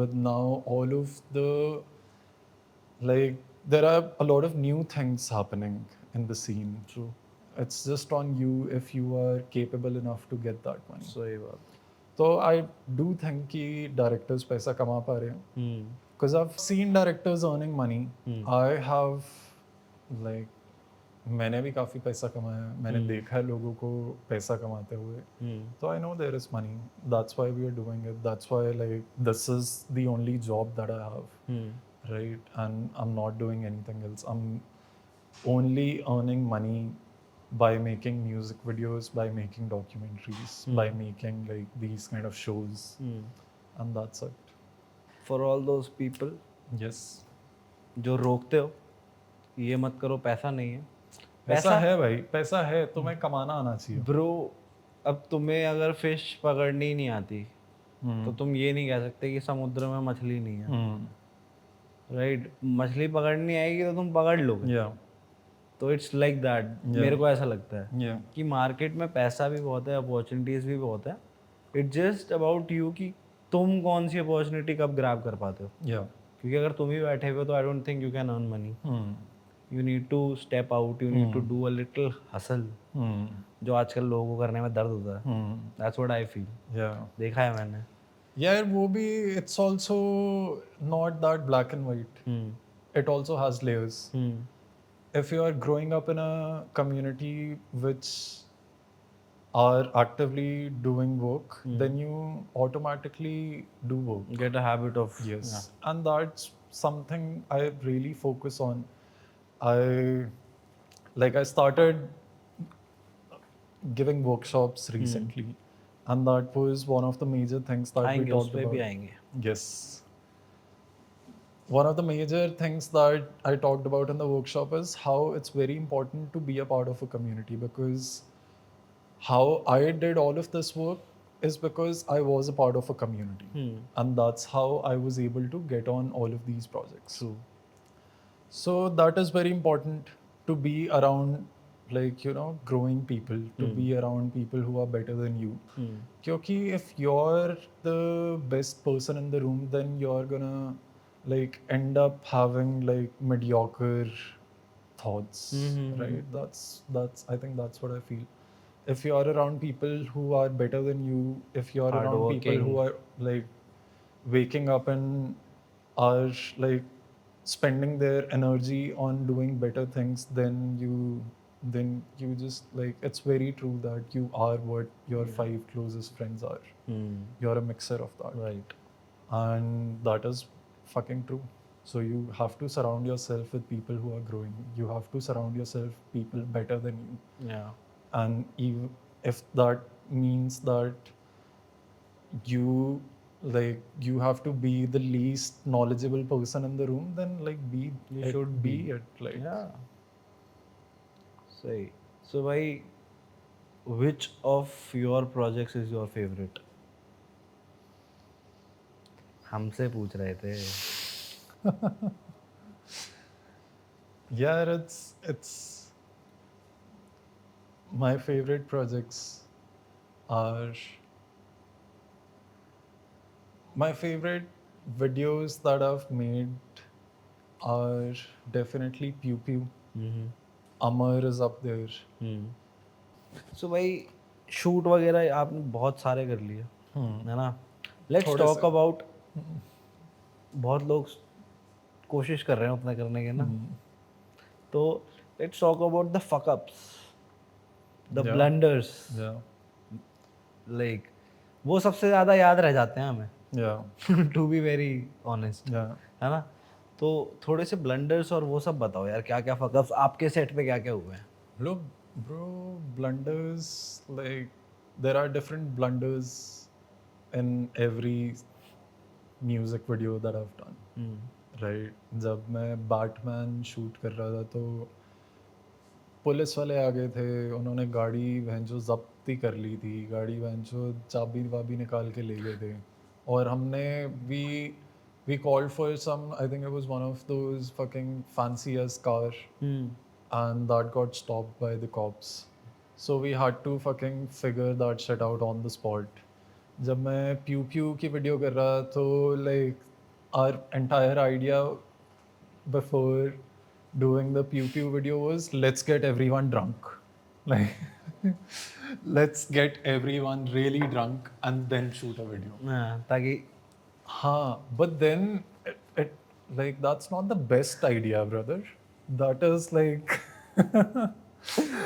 With now all of the, like, there are a lot of new things happening in the scene. True. It's just on you if you are capable enough to get that money. सही बात. So I do think कि directors पैसा कमा पा रहे हैं. Because I've seen directors earning money. I have, like, मैंने भी काफ़ी पैसा कमाया है. मैंने देखा है लोगों को पैसा कमाते हुए. So I know there is money. That's why we are doing it. That's why, like, this is the only job that I have. Right? And I'm not doing anything else. I'm only earning money by making music videos, by making documentaries, by making like these kind of shows. And that's it. For all those people Yes. जो रोकते हो, ये मत करो, पैसा नहीं है. पैसा है भाई, पैसा है, तुम्हें कमाना आना चाहिए. ब्रो, अब तुम्हें अगर फिश पकड़नी ही नहीं आती तो तुम ये नहीं कह सकते कि समुद्र में मछली नहीं है. राइट? मछली पकड़नी आएगी तो तुम पकड़ लोगे. Yeah. तो इट्स लाइक दैट. मेरे को ऐसा लगता है Yeah. कि मार्केट में पैसा भी बहुत है, अपॉर्चुनिटीज भी बहुत है. इट्स जस्ट अबाउट यू कि तुम कौन सी अपॉर्चुनिटी कब ग्रैब कर पाते हो. Yeah. क्योंकि अगर तुम ही बैठे हुए तो I don't think you can earn money. You need to step out. You need to do a little hustle, जो आजकल लोगों को करने में दर्द होता है. That's what I feel. Yeah. देखा है मैंने. Yeah, वो भी it's also not that black and white. It also has layers. If you are growing up in a community which are actively doing work, then you automatically do work. Get a habit of Yes, and that's something I really focus on. I started giving workshops recently, and that was one of the major things that we आएंगे उस talked पे भी about. आएंगे. Yes. One of the major things that I talked about in the workshop is how it's very important to be a part of a community, because how I did all of this work is because I was a part of a community. And that's how I was able to get on all of these projects. True. So that is very important, to be around, like, growing people, to be around people who are better than you. Kyunki if you're the best person in the room, then you're gonna like end up having like mediocre thoughts, right? That's I think that's what I feel. If you're around people who are better than you, if you're around people who are like waking up and are like spending their energy on doing better things, then you just like, it's very true that you are what your 5 closest friends are. You're a mixer of that. Right. And that is fucking true. So you have to surround yourself with people who are growing. You have to surround yourself people better than you. Yeah. And even if that means that you you have to be the least knowledgeable person in the room, then like You should be be. it, like. Yeah. Say. So भाई, which of your projects is your favorite? हमसे पूछ रहे थे. Yeah, it's my favorite projects are my favorite videos that I've made are definitely Pew Pew. Amar is up there. So भाई, shoot वगैरह आपने बहुत सारे कर लिए, है ना? Let's talk about. बहुत लोग कोशिश कर रहे हैं उतना करने के ना. तो let's talk about the fuck ups, the Yeah. blunders. Yeah. Like वो सबसे ज़्यादा याद रह जाते हैं हमें. Yeah. To be very honest. Yeah. है ना? तो थोड़े से ब्लंडर्स और वो सब बताओ यार, क्या क्या फकअप्स आपके सेट पे क्या क्या हुए हैं? Look, bro, blunders, like, there are different blunders in every music video that I've done. Right? जब मैं बैटमैन शूट कर रहा था, तो पुलिस वाले आ गए थे, उन्होंने गाड़ी वहनचो जब्ती कर ली थी, गाड़ी वहनचो चाबी वाबी निकाल के ले गए थे, और हमने we called for some, I think it was one of those fucking fancy ass car, and that got stopped by the cops. So we had to fucking figure that shit out on the spot. जब मैं Pew Pew की video कर रहा, तो like our entire idea before doing the Pew Pew video was, let's get everyone drunk. Like, let's get everyone really drunk and then shoot a video. हाँ, ताकि But then it like, that's not the best idea, brother. That is like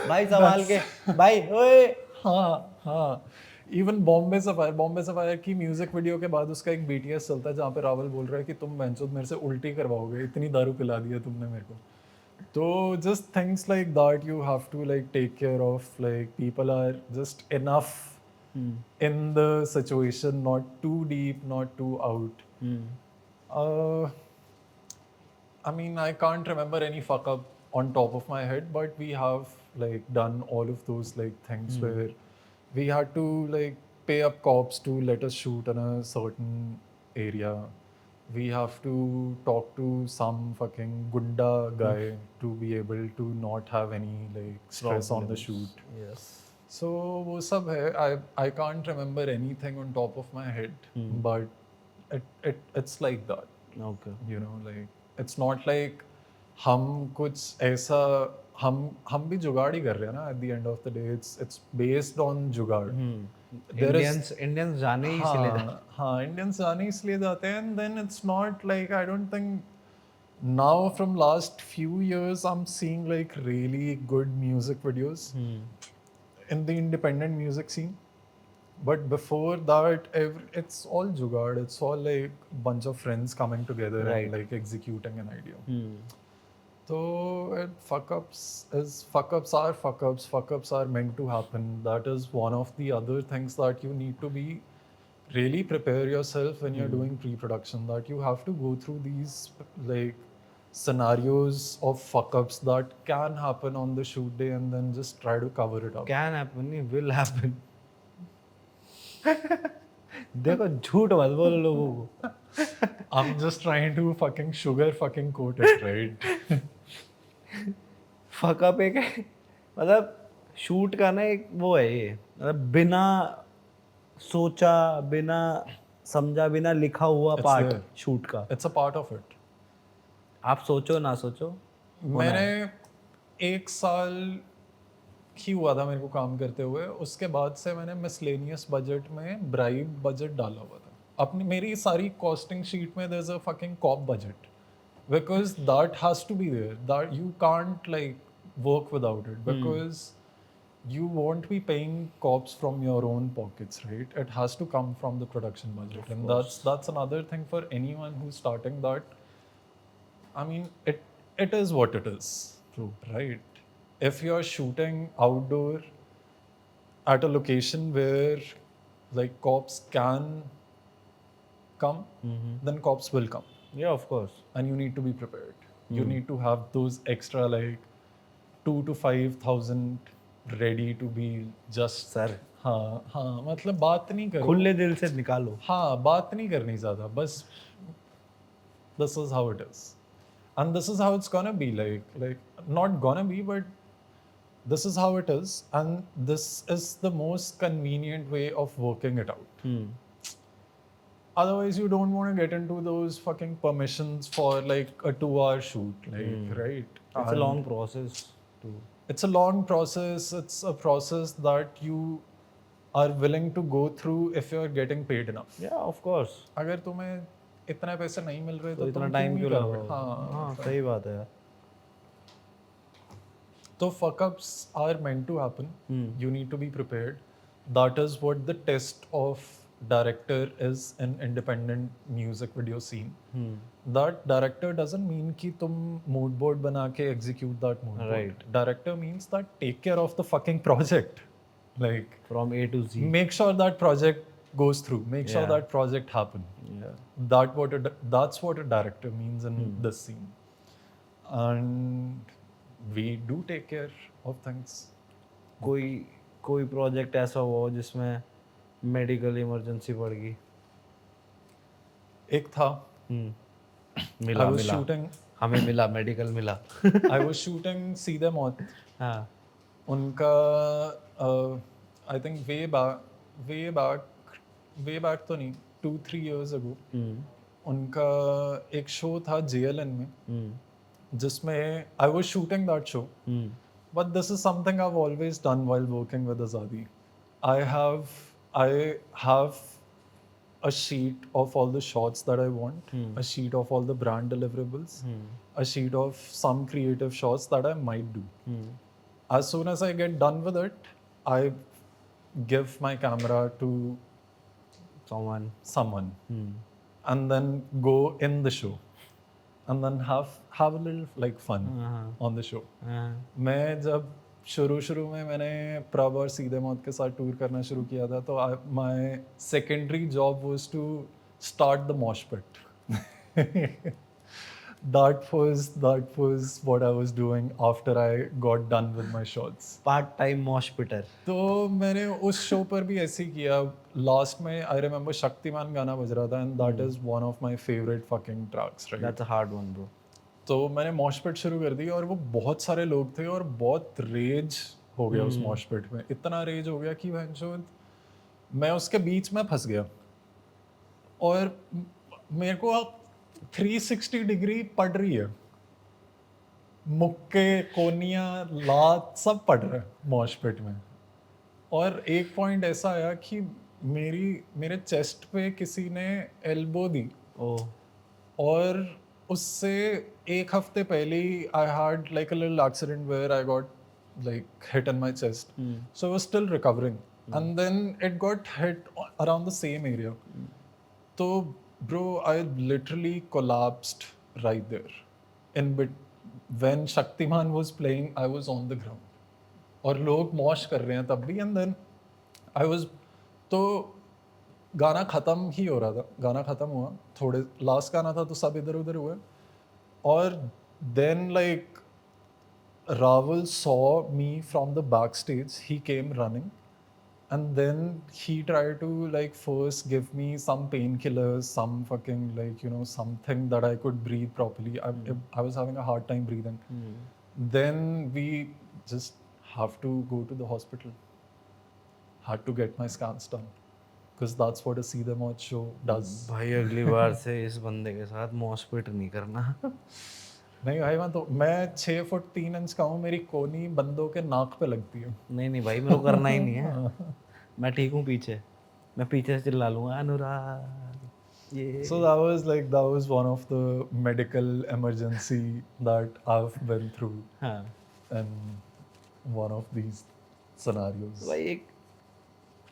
भाई संभाल के भाई ओए. हाँ. Even Bombay sapphire की music video के बाद उसका एक BTS चलता है जहाँ पे रावल बोल रहा है कि तुम बेंचो मेरे से उल्टी करवाओगे, इतनी दारू पिला दी है तुमने मेरे को. तो just things like that you have to like take care of. Like, people are just enough in the situation, not too deep, not too out. I mean, I can't remember any fuck up on top of my head, but we have like done all of those like things where we had to like pay up cops to let us shoot in a certain area. We have to talk to some fucking gunda guy to be able to not have any like stress on the shoot. Yes. So वो सब है. I can't remember anything on top of my head, but it's like that. Okay. You know, like, it's not like हम कुछ ऐसा हम भी जुगाड़ ही कर रहे हैं ना. At the end of the day, it's based on जुगाड़. There is इंडियंस जाने ही इसलिए जाते हाँ इंडियंस जाने इसलिए जाते हैं. And then it's not like, I don't think now from last few years I'm seeing like really good music videos in the independent music scene. But before that, it's all jugaad. It's all like bunch of friends coming together Right. and like executing an idea. Hmm. So fuck ups are fuck ups. Fuck ups are meant to happen. That is one of the other things that you need to be really prepare yourself when you're doing pre-production. That you have to go through these like scenarios of fuck ups that can happen on the shoot day, and then just try to cover it up. Can happen नहीं will happen. देखो झूठ मत बोलो लोगों को. I'm just trying to fucking sugar fucking coat it, right? Fuck up एक है, मतलब शूट का ना एक वो है ये, मतलब बिना सोचा बिना समझा बिना लिखा हुआ It's पार्ट there. शूट का. It's a part of it. आप सोचो ना सोचो मैंने 1 साल ही हुआ था मेरे को काम करते हुए. उसके बाद से मैंने मिसलेनियस बजट में ब्राइब बजट डाला हुआ था. अपनी मेरी सारी कॉस्टिंग शीट में there is a fucking cop budget, because that has to be there. That you can't like work without it, because you won't be paying cops from your own pockets, right? It has to come from the production budget. And that's another thing for anyone who's starting that. I mean, it is what it is. True. Right? If you're shooting outdoor at a location where like cops can come, then cops will come. या of course. And you need to be prepared. You need to have those extra like 2 to 5,000 ready to be just. Sir हाँ मतलब बात नहीं करो. खुले दिल से निकालो. हाँ बात नहीं करनी ज़्यादा, बस this is how it is, and this is how it's gonna be. Like not gonna be, but this is how it is, and this is the most convenient way of working it out. Otherwise, you don't want to get into those fucking permissions for like a 2-hour shoot, like right? It's a long process to. It's a long process. It's a process that you are willing to go through if you're getting paid enough. या of course. अगर तुम्हें इतने पैसे नहीं मिल रहे तो इतना तुम टाइम ही क्यों करो. लगाओ. हाँ हाँ सही बात है यार. तो fuck ups are meant to happen. You need to be prepared. That is what the test of director is in independent music video scene. That director doesn't mean कि तुम mood board बना के execute that mood board. Right. Director means that take care of the fucking project. Like From A to Z. make sure that project goes through. Make sure Yeah. that project happen. Yeah. That's what a director means in this scene. And we do take care of things. कोई project ऐसा हुआ जिसमें medical emergency पड़ गई. एक था. मिला I was मिला shooting. हमें मिला मेडिकल मिला. I was shooting सीधे मौत. हाँ. उनका I think way back तो नहीं 2-3 years ago. उनका एक शो था JLN में जिसमें I was shooting that show. But this is something I've always done while working with Azadi. I have a sheet of all the shots that I want, a sheet of all the brand deliverables, a sheet of some creative shots that I might do. As soon as I get done with it, I give my camera to someone and then go in the show and then have a little like fun on the show. मैं जब शुरू में मैंने प्रभ और सीधे मौत के साथ टूर करना शुरू किया था तो my secondary job was to start the mosh pit. That was what I was doing after I got done with my shots. Part time मॉश पिटर. तो मैंने उस शो पर भी ऐसे ही किया. लास्ट में आई रिमेम्बर शक्तिमान गाना बज रहा था and that is one of my favourite fucking tracks, right? That's a hard one bro. तो मैंने मॉश पिट शुरू कर दी और वो बहुत सारे लोग थे और बहुत रेज हो गया उस मॉश पिट में. इतना रेज हो गया कि मैं उसके बीच में फंस गया और मेरे को 360 डिग्री पड़ रही है. मुक्के कोनियाँ लात सब पड़ रहे हैं मॉश पिट में। और एक पॉइंट ऐसा आया कि मेरे चेस्ट पे किसी ने एल्बो दी ओ और उससे एक हफ्ते पहले ही I had like a little accident where I got like hit in my chest, so I was still recovering and then it got hit around the same area. तो bro I literally collapsed right there in bit when Shaktimaan was playing I was on the ground और लोग मॉश कर रहे हैं तब भी and then I was तो गाना ख़त्म ही हो रहा था, गाना ख़त्म हुआ, थोड़े लास्ट गाना था तो सब इधर उधर हुए और then like Rawal saw me from the back stage, he came running and then he tried to like first give me some painkillers, some fucking like something that I could breathe properly. I was having a hard time breathing. Then we just have to go to the hospital, had to get my scans done because that's what a See Them Out show does. भाई अगली बार से इस बंदे के साथ मॉस्पिट नहीं करना। नहीं भाई मैं 6 फुट 3 इंच का हूँ, मेरी कोनी बंदों के नाक पे लगती है। नहीं नहीं भाई, मेरे को करना ही नहीं है। मैं ठीक हूँ पीछे, मैं पीछे से चिल्ला लूँगा अनुराग ये। So that was one of the medical emergency that I've been through हाँ in one of these scenarios. तो भाई एक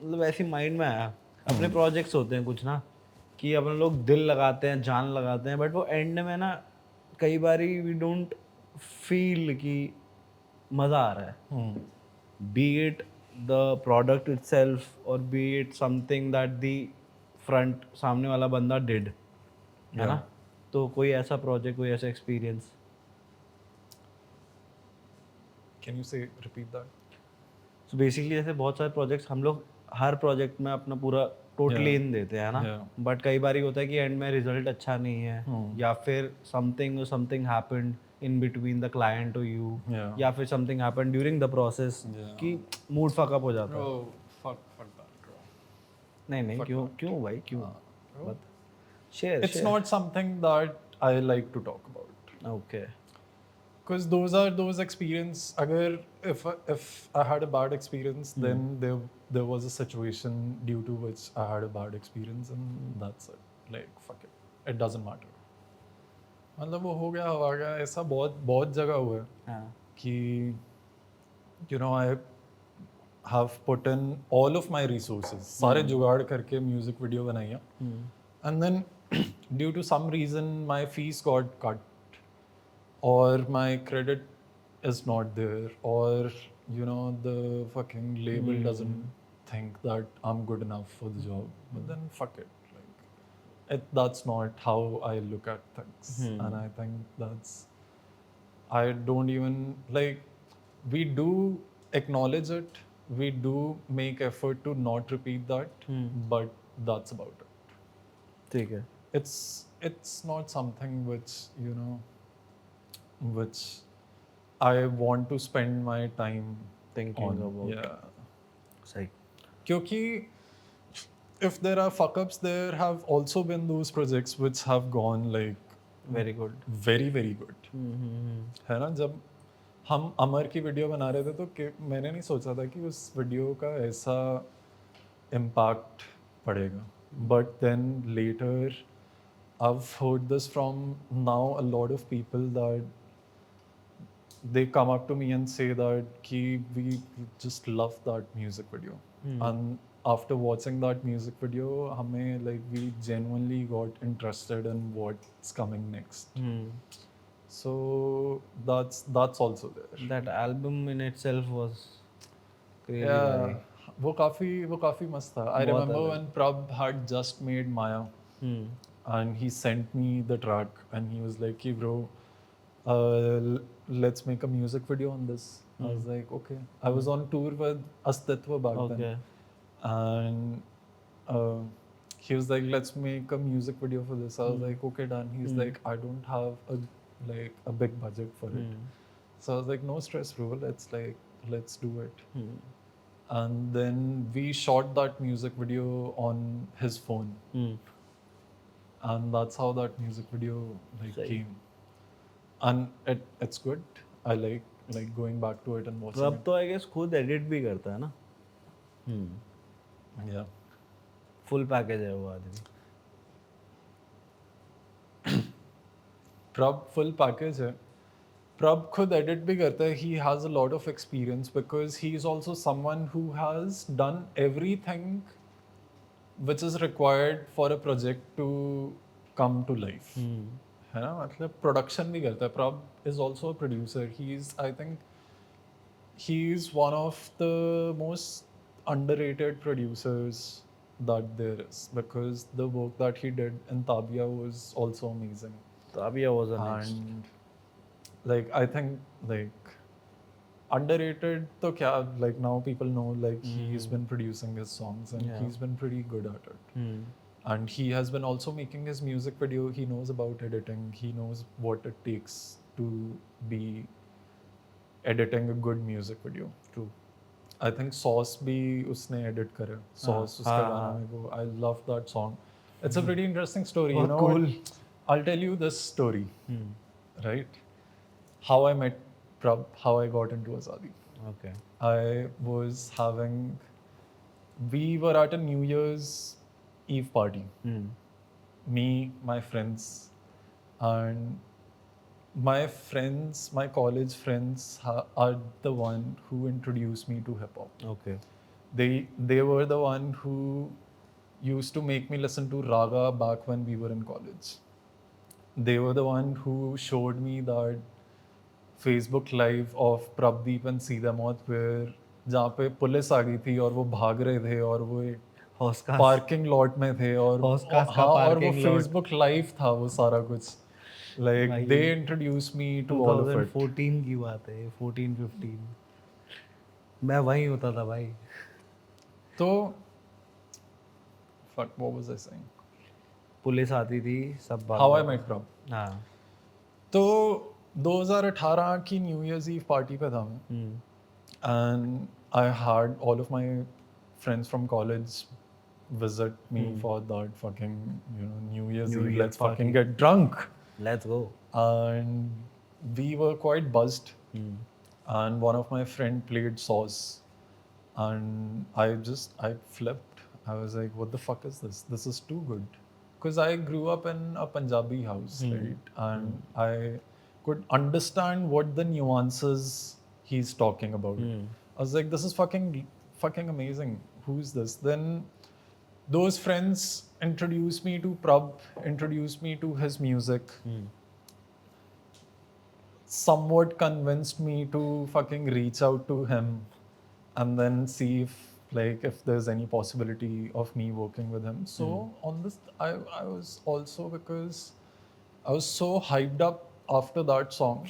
मतलब ऐसी माइंड में आया, अपने प्रोजेक्ट्स होते हैं कुछ ना कि अपन लोग दिल लगाते हैं, जान लगाते हैं, बट वो एंड में ना कई बारी वी डोंट फील कि मज़ा आ रहा है, be it the product itself और be it something that the front सामने वाला बंदा डिड, है ना। तो कोई ऐसा प्रोजेक्ट, कोई ऐसा experience? Can you repeat that? So basically जैसे बहुत सारे प्रोजेक्ट्स हम लोग हर प्रोजेक्ट में अपना पूरा टोटली इन देते हैं ना, बट कई बार होता है कि एंड में रिजल्ट अच्छा नहीं है, या फिर something happened in between the client और यू, या फिर something happened during the process कि मूड फक अप हो जाता है। Fuck that, bro. नहीं क्यों भाई क्यों? Share It's not something that I like to talk about. Okay. Because those are those experience. Agar if I had a bad experience, then there was a situation due to which I had a bad experience, and that's it. Like fuck it, it doesn't matter. मतलब वो हो गया हवा गया, ऐसा बहुत जगह हुआ है हाँ कि I have put in all of my resources, सारे जुगाड़ करके music video बनाई है, and then due to some reason my fees got cut. Or my credit is not there, or the fucking label doesn't think that I'm good enough for the job. But then fuck it, like that's not how I look at things, and I think I don't even like. We do acknowledge it, we do make effort to not repeat that, but that's about it. ठीक है। It's not something which which I want to spend my time Thinking on. about. Yeah. सही। क्योंकि if there are fuck ups, there have also been those projects which have gone like very good. very very good. है ना, जब हम अमर की video बना रहे थे तो मैंने नहीं सोचा था कि उस वीडियो का ऐसा इम्पैक्ट पड़ेगा, but then later I've heard this from now a lot of people that they come up to me and say that ki we just love that music video, and after watching that music video hame like we genuinely got interested in what's coming next. So that's also there. That album in itself was crazy. Yeah, वो काफी मस्त था. I remember when Prab had just made Maya, and he sent me the track and he was like, hey bro, let's make a music video on this. I was like, okay. I was on tour with Astitva back then, and he was like, let's make a music video for this. I was like, okay, done. He's like, I don't have a big budget for it. So I was like, no stress, bro. Let's do it. And then we shot that music video on his phone. And that's how that music video came. and it's good. I like going back to it and watching प्रभ तो I guess खुद edit भी करता है ना. it. Yeah. Full package है वो आदमी. प्रभ फुल पैकेज है. प्रभ खुद एडिट भी करता है. He has a lot of experience because he is also someone who has done everything which is required for a project to come to life. है ना, मतलब प्रोडक्शन भी करता है. प्रभ is also a producer. I think he is one of the most underrated producers that there is because the work that he did in Tabia was also amazing. Tabia was a next. And like I think like underrated तो क्या, like now people know like he's been producing his songs and Yeah. he's been pretty good at it. And he has been also making his music video. He knows about editing. He knows what it takes to be editing a good music video. True. I think Sauce भी उसने edit करे. Sauce उसका गाना मेरे को, I love that song. It's a pretty interesting story. You know cool. what? I'll tell you this story. Right? How I met Prabh, how I got into Azadi. Okay. We were at a New Year's Eve party. Me, my friends, and my college friends are the one who introduced me to hip hop. Okay. They were the one who used to make me listen to Raga back when we were in college. They were the one who showed me that Facebook live of Prabdeep and Seetha Maut where जहाँ पे police आ गई थी और वो भाग रहे थे और वो एक Hoskas. पार्किंग लॉट में थे और Hoskas का हाँ और वो parking lot. Facebook लाइव था वो सारा कुछ. Like भाई, they introduced me to all of it. 2014 की बात है. 14-15. मैं वहीं होता था भाई. तो fuck, what was I saying? Police आती थी सब बात. How I met Prabh. हाँ. तो 2018 की न्यू ईयर्स ईव पार्टी पे था मैं. And I had all of my friends from college visit me for that fucking, New Year's Eve. Let's fucking get drunk. Let's go. And we were quite buzzed. And one of my friend played Sauce. And I flipped. I was like, what the fuck is this? This is too good. Because I grew up in a Punjabi house, right? And I could understand what the nuances he's talking about. I was like, this is fucking amazing. Who's this? Then those friends introduced me to Prabh, introduced me to his music. Somewhat convinced me to fucking reach out to him and then see if there's any possibility of me working with him. So on this, I was also, because I was so hyped up after that song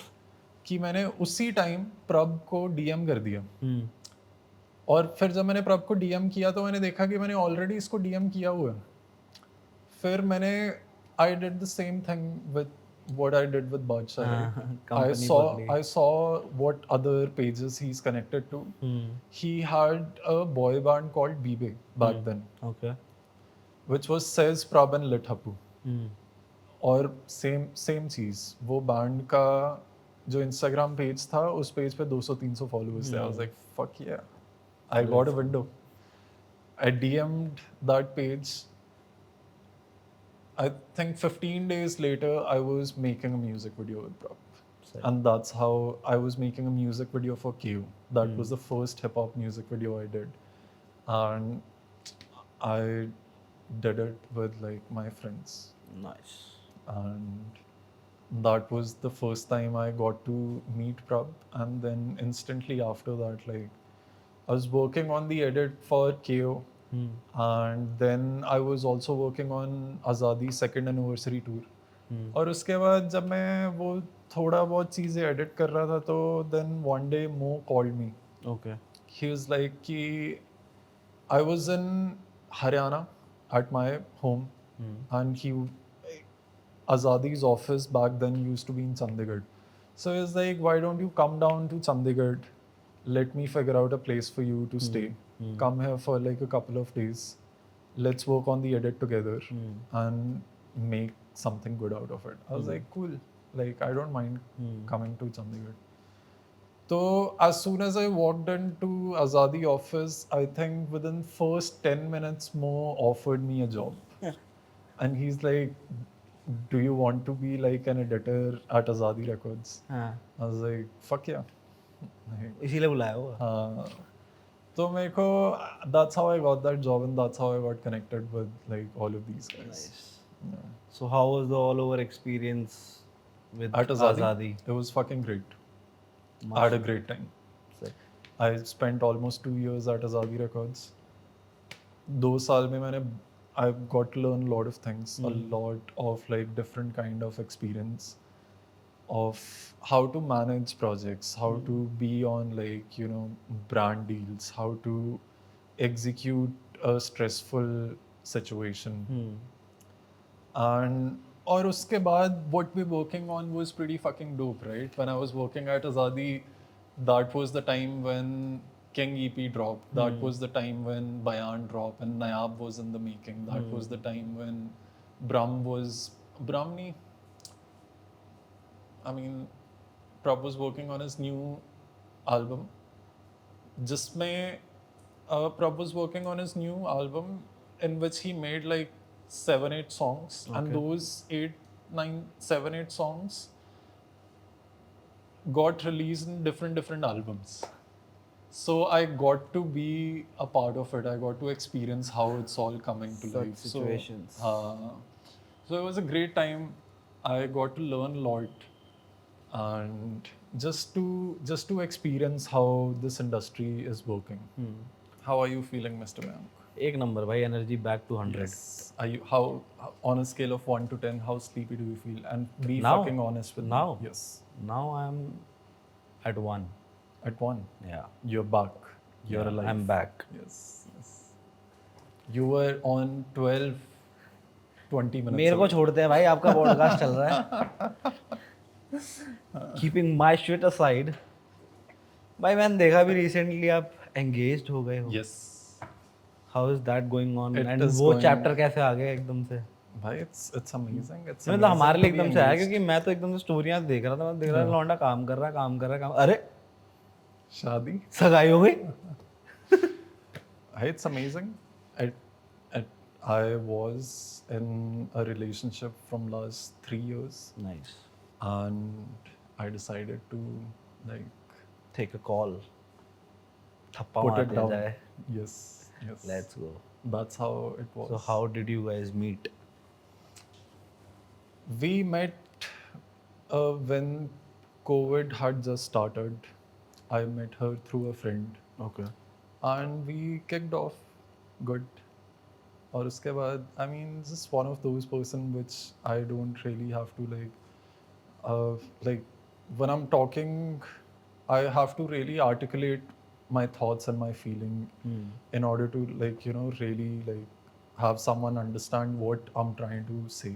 कि मैंने उसी time प्रभ को DM कर दिया. और फिर जब मैंने प्रभ को डीएम किया तो मैंने देखा कि मैंने ऑलरेडी इसको डीएम किया हुआ है. फिर मैंने I did the same thing with what I did with Badshah. I saw what other pages he's connected to. He had a boy band called Bibe back then. Okay. Which was Says Prabh and Lit Happu. और same चीज़, वो band का जो Instagram page था उस page पे 200-300 followers थे. I was like, fuck yeah, I got a window. I DM'd that page. I think 15 days later, I was making a music video with Prabh. And that's how I was making a music video for KO. That was the first hip hop music video I did. And I did it with like my friends. Nice. And that was the first time I got to meet Prabh. And then instantly after that, like I was working on the edit for KO. And then I was also working on Azadi second anniversary tour. और उसके बाद जब मैं वो थोड़ा बहुत चीज़ें edit कर रहा था तो then one day Mo called me. Okay. He was like कि I was in Haryana at my home and Azadi's office back then used to be in Chandigarh. So he was like, why don't you come down to Chandigarh? Let me figure out a place for you to stay. Come here for like a couple of days. Let's work on the edit together and make something good out of it. I was like, cool, like I don't mind coming to Chandigarh. So as soon as I walked into Azadi office, I think within first 10 minutes Mo offered me a job. And he's like, do you want to be like an editor at Azadi Records? हाँ I was like, fuck yeah. Like, इसीलिए बुलाया होगा. हाँ. तो मेरे को that's how I got that job and that's how I got connected with like all of these guys. Yeah. So how was the all over experience with At Azadi, Azadi? it was fucking great. I had a great time. Sick. I spent almost 2 years at Azadi Records. 2 साल में मैंने I got to learn a lot of things, a lot of like different kind of experience of how to manage projects, how to be on like you know brand deals, how to execute a stressful situation. And और उसके बाद what we're working on was pretty fucking dope, right? When I was working at Azadi, that was the time when King EP dropped. That was the time when Bayan dropped and Nayab was in the making. That was the time when Brahmni, I mean, Prabh was working on his new album. जिसमें Prabh was working on his new album in which he made like 7-8 songs, and those 7-8 songs got released in different albums. So I got to be a part of it. I got to experience how it's all coming to life. situations. So it was a great time. I got to learn a lot, and just to experience how this industry is working. How are you feeling, Mr. Mayank? एक number भाई, energy back to 100. Are you how on a scale of 1 to 10? How sleepy do you feel? And be Now? fucking honest with Now? me. Yes, Now I'm at 1. at 1. Yeah. You're back. You're Yeah, alive. I'm back. Yes, yes. You were on 12, 20 minutes. मेरे को ago. छोड़ते हैं भाई, आपका podcast चल रहा है. Keeping my shit aside, भाई मैंने देखा भी recently आप engaged हो गए हो. Yes. How is that going on? It And is वो going- chapter कैसे आ गया एकदम से? भाई it's amazing. It's मतलब हमारे लिए amazing to एकदम be से आया, engaged. क्योंकि मैं तो एकदम से स्टोरियां देख रहा था. मैं देख रहा था लौंडा काम कर रहा. अरे शादी. सगाई हो गई. It's amazing. I was in a relationship from last 3 years, Nice. and I decided to like Take a call. थप्पा put it मारते down. जाए. Yes, yes. Let's go. That's how it was. So how did you guys meet? We met when COVID had just started. I met her through a friend, Okay. and we kicked off good. और उसके बाद, I mean, just one of those person which I don't really have to like when I'm talking, I have to really articulate my thoughts and my feeling in order to like really like have someone understand what I'm trying to say.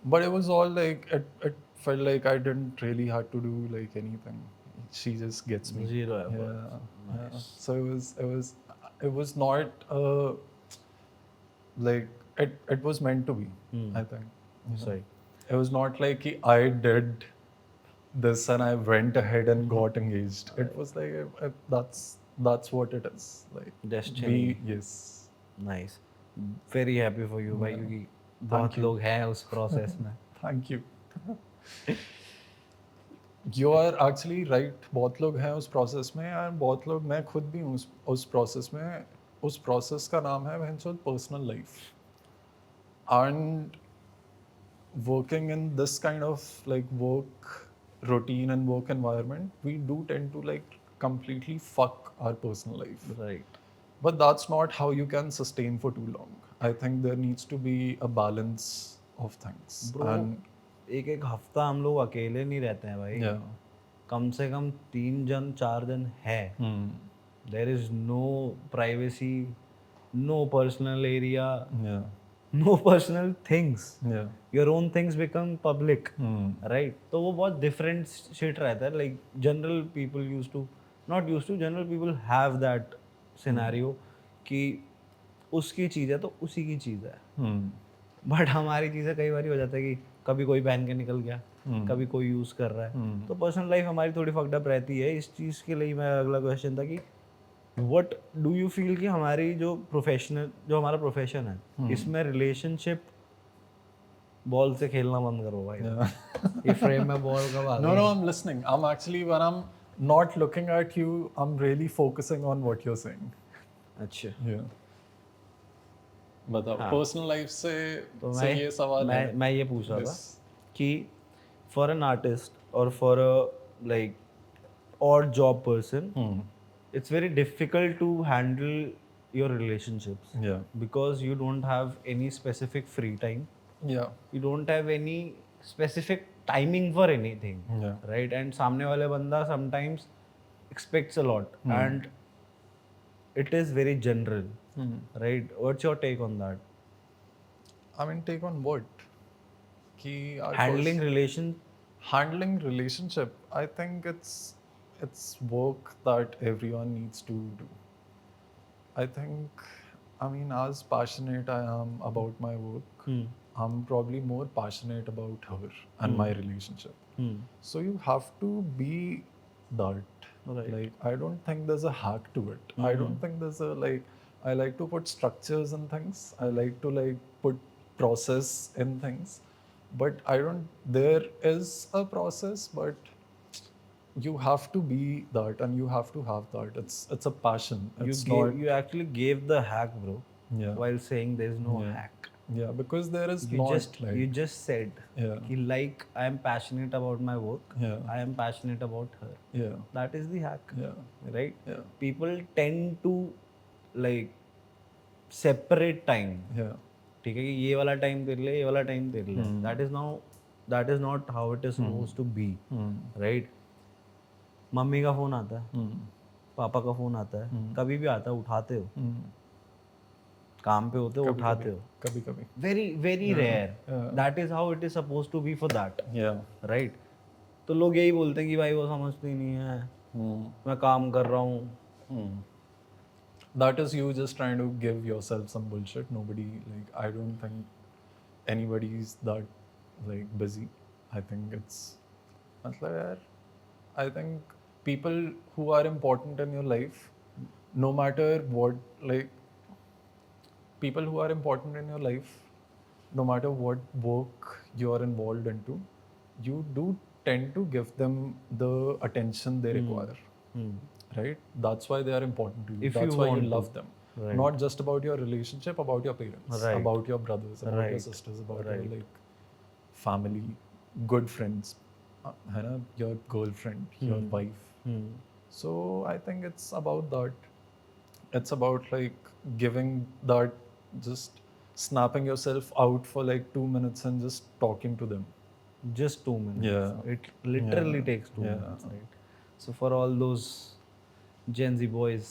But it was all like it felt like I didn't really have to do like anything. She just gets me. Zero effort. Yeah. Yeah. So it was not like it was meant to be. I think. You know? Sorry. It was not like I did this and I went ahead and got engaged. It was like that's what it is. Like Destiny. yes. Nice. Very happy for you भाई, क्योंकि बहुत you. लोग हैं उस process में. Thank you. You are actually right. बहुत लोग हैं उस प्रोसेस में, और बहुत लोग, मैं खुद भी हूँ उस प्रोसेस में. उस प्रोसेस का नाम है भैंसोद personal life. And working in this kind of like work routine and work environment, we do tend to like completely fuck our personal life. Right. But that's not how you can sustain for too long. I think there needs to be a balance of things. Bro, And एक हफ्ता हम लोग अकेले नहीं रहते हैं भाई. yeah. कम से कम 3 जन 4 जन है. There is no privacy, no personal area, Yeah. no personal things. Yeah. Your own things become public. Right? तो वो बहुत different shit रहता है. Like general people general people have that scenario कि उसकी चीज़ है तो उसी की चीज़ है. बट हमारी चीज़ें कई बार हो जाता है कि कभी कोई पहन के निकल गया, कभी कोई यूज़ कर रहा है, तो पर्सनल लाइफ हमारी थोड़ी फकड अप रहती है। इस चीज़ के लिए मेरा अगला क्वेश्चन था कि व्हाट डू यू फील कि हमारी जो हमारा प्रोफेशन है इसमें रिलेशनशिप बॉल से खेलना बंद करो भाई। ये फ्रेम में बॉल कब आ No, गई? no, I'm listening. I'm actually, when I'm not looking at you, I'm really focusing on what you're saying. अच्छा, Yeah. बताओ पर्सनल लाइफ से तो से ये सवाल है मैं ये पूछ रहा था Yes. कि फॉर एन आर्टिस्ट और फॉर अ लाइक और job person it's very difficult to handle your relationships Yeah. because you don't have any specific free time, Yeah. you don't have any specific timing for anything, Yeah. right? And सामने वाले बंदा sometimes expects a lot and it is very general, right? What's your take on that? I mean, take on what? कि our Handling relation. handling relationship, I think it's work that everyone needs to do. I think, I mean, as passionate I am about my work, I'm probably more passionate about her and my relationship. So you have to be that. Right. Like, I don't think there's a hack to it. I don't think there's a like. I like to put structures in things. I like to like put process in things, but I don't. There is a process, but you have to be that, and you have to have that. It's a passion. It's not. You actually gave the hack, bro, Yeah. while saying there's no Yeah. hack. Yeah, because there is You not just like. you just said Yeah. कि like I am passionate about my work, Yeah. I am passionate about her. Yeah. That is the hack, Yeah. right? Yeah. People tend to like separate time. Yeah. ठीक है कि ये वाला time तेरे लिए, ये वाला टाइम तेरे लिए. That is not how it is supposed to be, right? Mummy का फोन आता है, पापा का फोन आता है, कभी भी आता है, उठाते हो, काम पे होते हो, उठाते हो. कभी कभी. Very rare. That is how it is supposed to be for that, Yeah. right? तो लोग यही बोलते हैं कि भाई वो समझती नहीं है, मैं काम कर रहा हूँ. That is you just trying to give yourself some bullshit. Nobody, like, I don't think anybody is that like busy. I think it's मतलब यार, I think people who are important in your life, no matter what, like, people who are important in your life, no matter what work you are involved into, you do tend to give them the attention they require. Right? That's why they are important to you. If That's you why you want to. love them. Right. Not just about your relationship, about your parents, Right. about your brothers, about your Right. sisters, about Right. your like family, good friends, है ना, your girlfriend, your wife. So I think it's about that. It's about like giving that, just snapping yourself out for like 2 minutes and just talking to them. Just 2 minutes. Yeah. It literally Yeah. takes 2 Yeah. minutes, right? So for all those Gen Z boys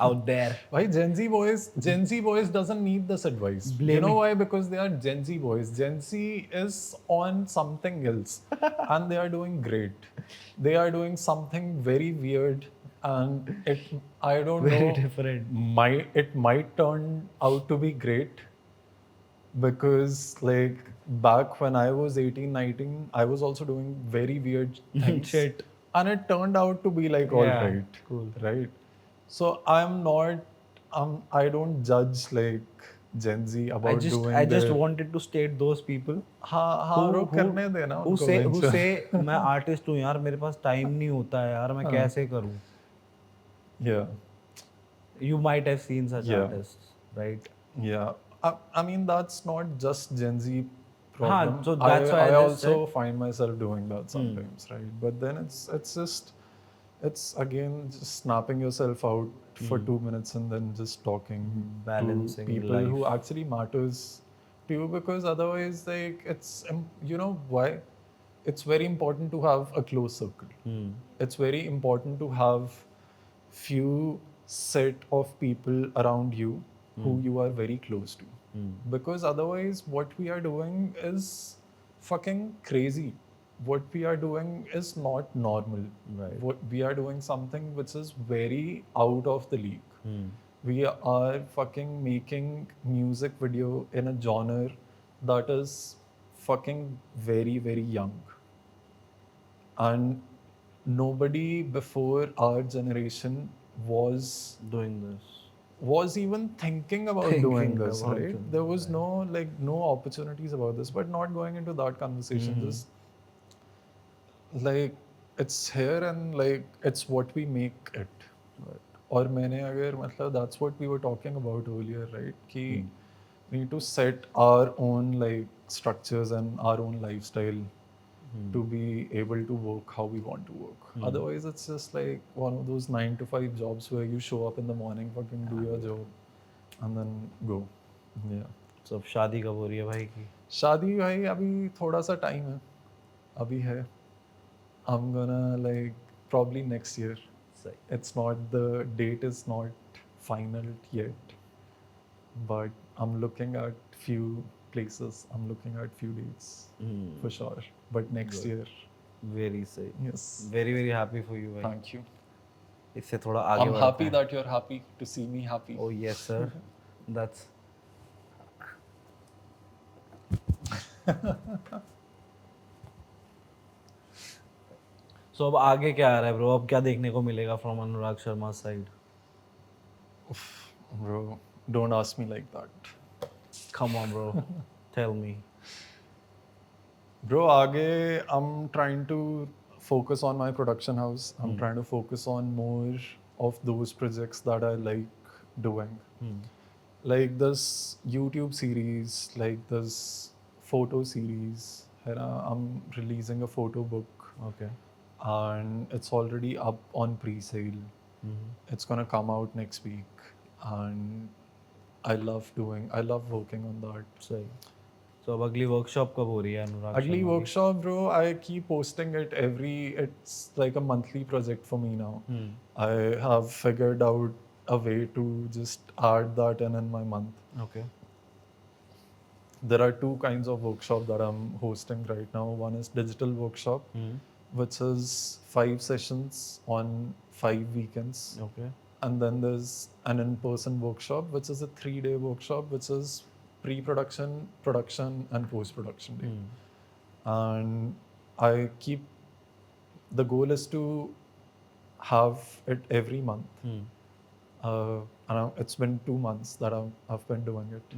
out there, Why Gen Z boys doesn't need this advice. You know why? Because they are Gen Z boys. Gen Z is on something else and they are doing great. They are doing something very weird, and I don't very know, different. it might turn out to be great, because like back when I was 18, 19, I was also doing very weird things. Shit. And it turned out to be like all Yeah, right. cool. Right? So I'm not, I don't judge like Gen Z about doing I just their- wanted to state those people हाँ रुक करने देना who उनको say bench- मैं artist हूँ यार, मेरे पास time नहीं होता है यार, मैं कैसे करूँ. Yeah. You might have seen such Yeah. artists, right? Yeah. I mean, that's not just Gen Z problem. so that's why I I just also find myself doing that sometimes, right? But then it's just, it's again just snapping yourself out for 2 minutes and then just talking Balancing to people life. who actually matters to you, because otherwise, like, it's, you know why? It's very important to have a close circle. It's very important to have few set of people around you who you are very close to. Because otherwise, what we are doing is fucking crazy. What we are doing is not normal. Right. What we are doing something which is very out of the league. We are fucking making music video in a genre that is fucking very, very young. And nobody before our generation doing this. was even thinking about doing Thinking this, about right? doing There was no opportunities about this, but not going into that conversation. Just like it's here and like it's what we make it. और मैंने अगर मतलब that's what we were talking about earlier, right? कि we need to set our own like structures and our own lifestyle to be able to work how we want to work. Otherwise, it's just like one of those 9 to 5 jobs where you show up in the morning, fucking do your job, and then go. Yeah. So अब शादी कब हो रही है भाई की? शादी भाई अभी थोड़ा सा टाइम है, अभी है. I'm gonna like probably next year. सही. It's not, the date is not final yet, but I'm looking at few places. I'm looking at few dates for sure. But next year. Very सही. Yes. Very very happy for you भाई. Thank you. इससे थोड़ा आगे I'm बढ़ते happy हैं. that you're happy to see me happy. Oh yes sir. That's so अब आगे क्या आ रहा है ब्रो? अब क्या देखने को मिलेगा from Anurag Sharma side? Bro, don't ask me like that. Come on bro. Tell me. Bro, आगे I'm trying to focus on my production house. I'm trying to focus on more of those projects that I like doing. Like this YouTube series, like this photo series. I'm releasing a photo book. Okay. And it's already up on pre-sale. It's gonna come out next week, and I love working on that. सही. So अब अगली workshop कब हो रही है अनुराग Ugly Sharma की? workshop, bro. I keep posting it it's like a monthly project for me now. I have figured out a way to just add that in my month. Okay. There are two kinds of workshop that I'm hosting right now. One is digital workshop, which is 5 sessions on 5 weekends. Okay. And then there's an in-person workshop, which is a 3-day workshop, which is pre-production, production, and post-production day. And the goal is to have it every month. And it's been 2 months that I've been doing it.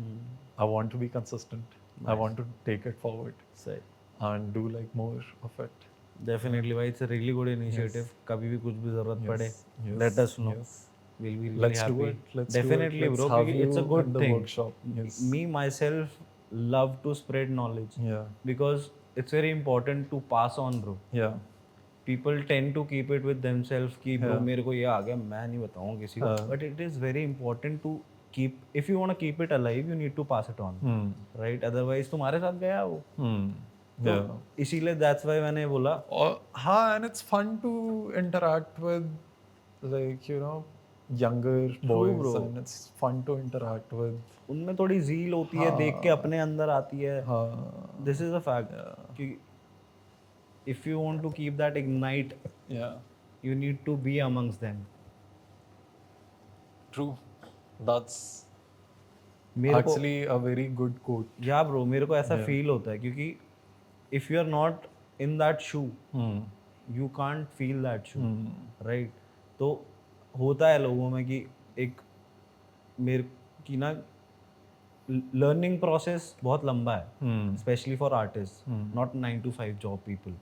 I want to be consistent. I want to take it forward सही. and do like more of it. Definitely भाई, it's a really good initiative. कभी भी कुछ भी जरूरत पड़े, Yes. let us know. Yes. We'll be really Let's happy. do it. Let's Definitely do it. bro, Let's have because it's a you good in the thing. workshop. Yes. Me myself love to spread knowledge Yeah. because it's very important to pass on bro. Yeah. People tend to keep it with themselves कि bro Yeah. मेरे को ये आ गया, मैं नहीं बताऊँ किसी को. But it is very important to keep, if you want to keep it alive, you need to pass it on. Right? Otherwise तुम्हारे साथ गया वो. Yeah. इसीलिए that's why मैंने बोला. And it's fun to interact with, like, younger boys, bro. and it's fun to interact with. उनमें थोड़ी झील होती है, देख के अपने अंदर आती है. This is a fact. कि if you want to keep that ignite, Yeah. you need to be amongst them. True. That's मेरे को actually a very good quote. या ब्रो मेरे को ऐसा फील होता है क्योंकि if you are not in that shoe, you can't feel that shoe, right? तो होता है लोगों में कि एक मेरे की ना लर्निंग प्रोसेस बहुत लंबा है, specially for artist, not 9 to 5 job people.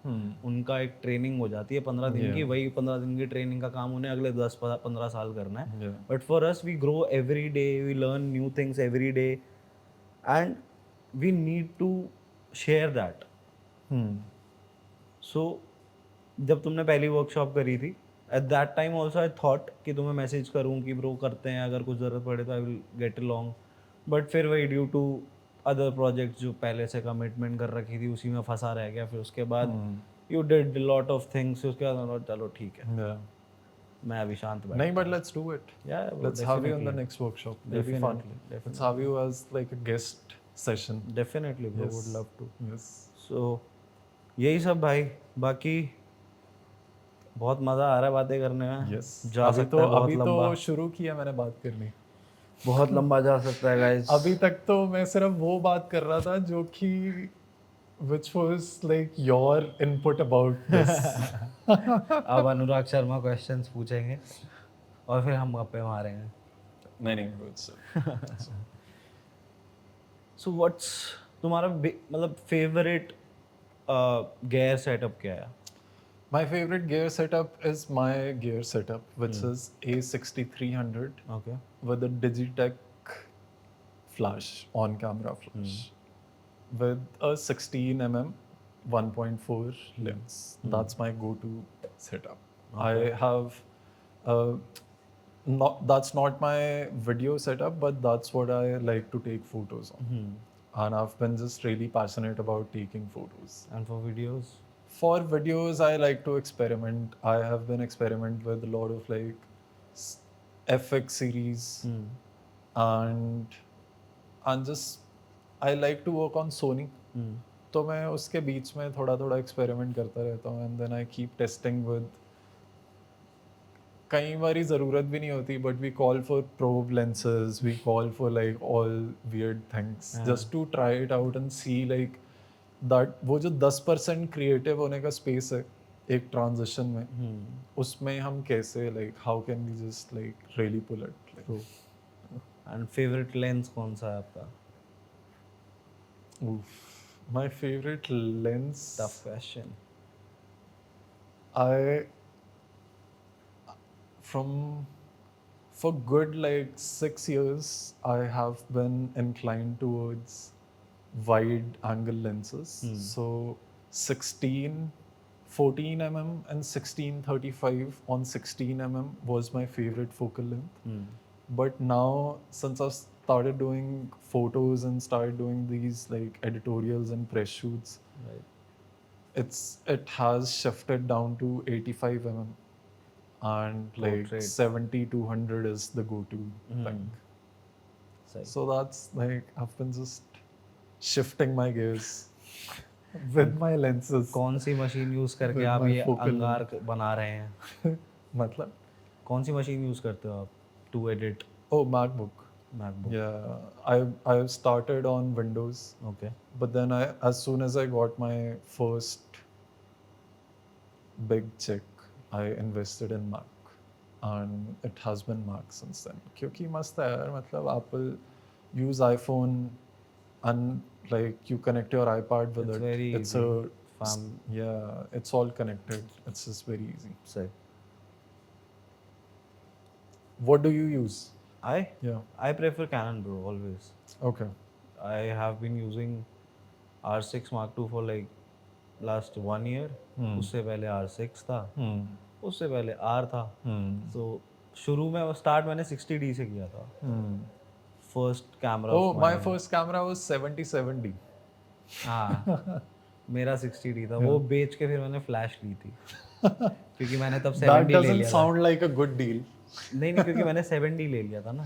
उनका एक ट्रेनिंग हो जाती है 15 दिन की, वही 15 दिन की ट्रेनिंग का काम उन्हें अगले 10-15 साल करना है. But for us we grow every day, we learn new things every day and we need to share that. So जब तुमने पहली वर्कशॉप करी थी, at that time also I thought कि तुम्हें मैसेज करूँ कि ब्रो करते हैं, अगर कुछ ज़रूरत पड़े तो आई विल गेट अलॉन्ग. बट फिर वही ड्यू टू अदर प्रोजेक्ट्स जो पहले से कमिटमेंट कर रखी थी उसी में फंसा रह गया. फिर उसके बाद you did lot of things. उसके बाद चलो ठीक है, Yeah. मैं अभी शांत बैठ. No, but let's do it. Yeah, Let's have you on the next workshop. It'll be fun. Definitely. Let's have you as like a guest session. Definitely bro, Yes. Would love to. Yes. So यही सब भाई. बाकी बहुत मज़ा आ रहा है बातें करने में. Yes. जा सकता है बहुत अभी लंबा. तो शुरू किया मैंने बात करनी. बहुत लंबा जा सकता है गाइस। अभी तक तो मैं सिर्फ वो बात कर रहा था जो कि which was like your input about this. अब अनुराग शर्मा क्वेश्चंस पूछेंगे और फिर हम गप्पे मारेंगे। नहीं good sir. सो व्हाट्स तुम्हारा मतलब फेवरेट गेयर सेटअप क्या है? My favorite gear setup is my gear setup, which is A6300 okay with a Digitech flash, on camera flash, with a 16 mm 1.4 lens. That's my go-to setup. I have that's not my video setup, but that's what I like to take photos on. And I've been just really passionate about taking photos. And for videos? For videos, I like to experiment. I have been experiment with a lot of like FX series, and just I like to work on Sony. तो मैं उसके बीच में थोड़ा थोड़ा experiment करता रहता हूँ, and then I keep testing with, कई बारी ज़रूरत भी नहीं होती, but we call for probe lenses, we call for like all weird things just to try it out and see like that वो जो 10% क्रिएटिव होने का स्पेस है एक ट्रांजिशन में, उसमें हम कैसे like how can we just like really pull it. And favourite lens कौन सा है आपका? My favourite lens, tough question. I from for good like 6 years I have been inclined towards wide angle lenses. So 14 mm and 16-35 on 16 mm was my favorite focal length. But now since I've started doing photos and started doing these like editorials and press shoots, it has shifted down to 85 mm, and like Portrait. 70-100 is the go-to thing. सही। So that's like I've been just shifting my gears with my lenses. कौन सी machine use करके With आप my ये focal अंगार बना रहे हैं? मतलब कौन सी मशीन यूज करते हो आप to edit? oh MacBook. MacBook? Yeah, I started on Windows, okay but then as soon as I got my first big check, I invested in Mac, and it has been Mac since then. क्योंकि मस्त है यार, मतलब Apple use iPhone and like you connect your iPad with It's it. very It's easy. yeah, it's all connected. It's just very easy. सही। What do you use? Yeah. I prefer Canon bro always. Okay. I have been using R6 Mark II for like last 1 year. उससे पहले R6 था, उससे पहले R था। तो शुरू में स्टार्ट मैंने 60D से किया था। First camera. Oh, my first camera was 70-70. हाँ मेरा 60D था। वो बेच के फिर मैंने फ्लैश ली थी क्योंकि मैंने तब That 7D ले doesn't लिया था। sound like a good deal. नहीं क्योंकि मैंने 7D ले लिया था ना,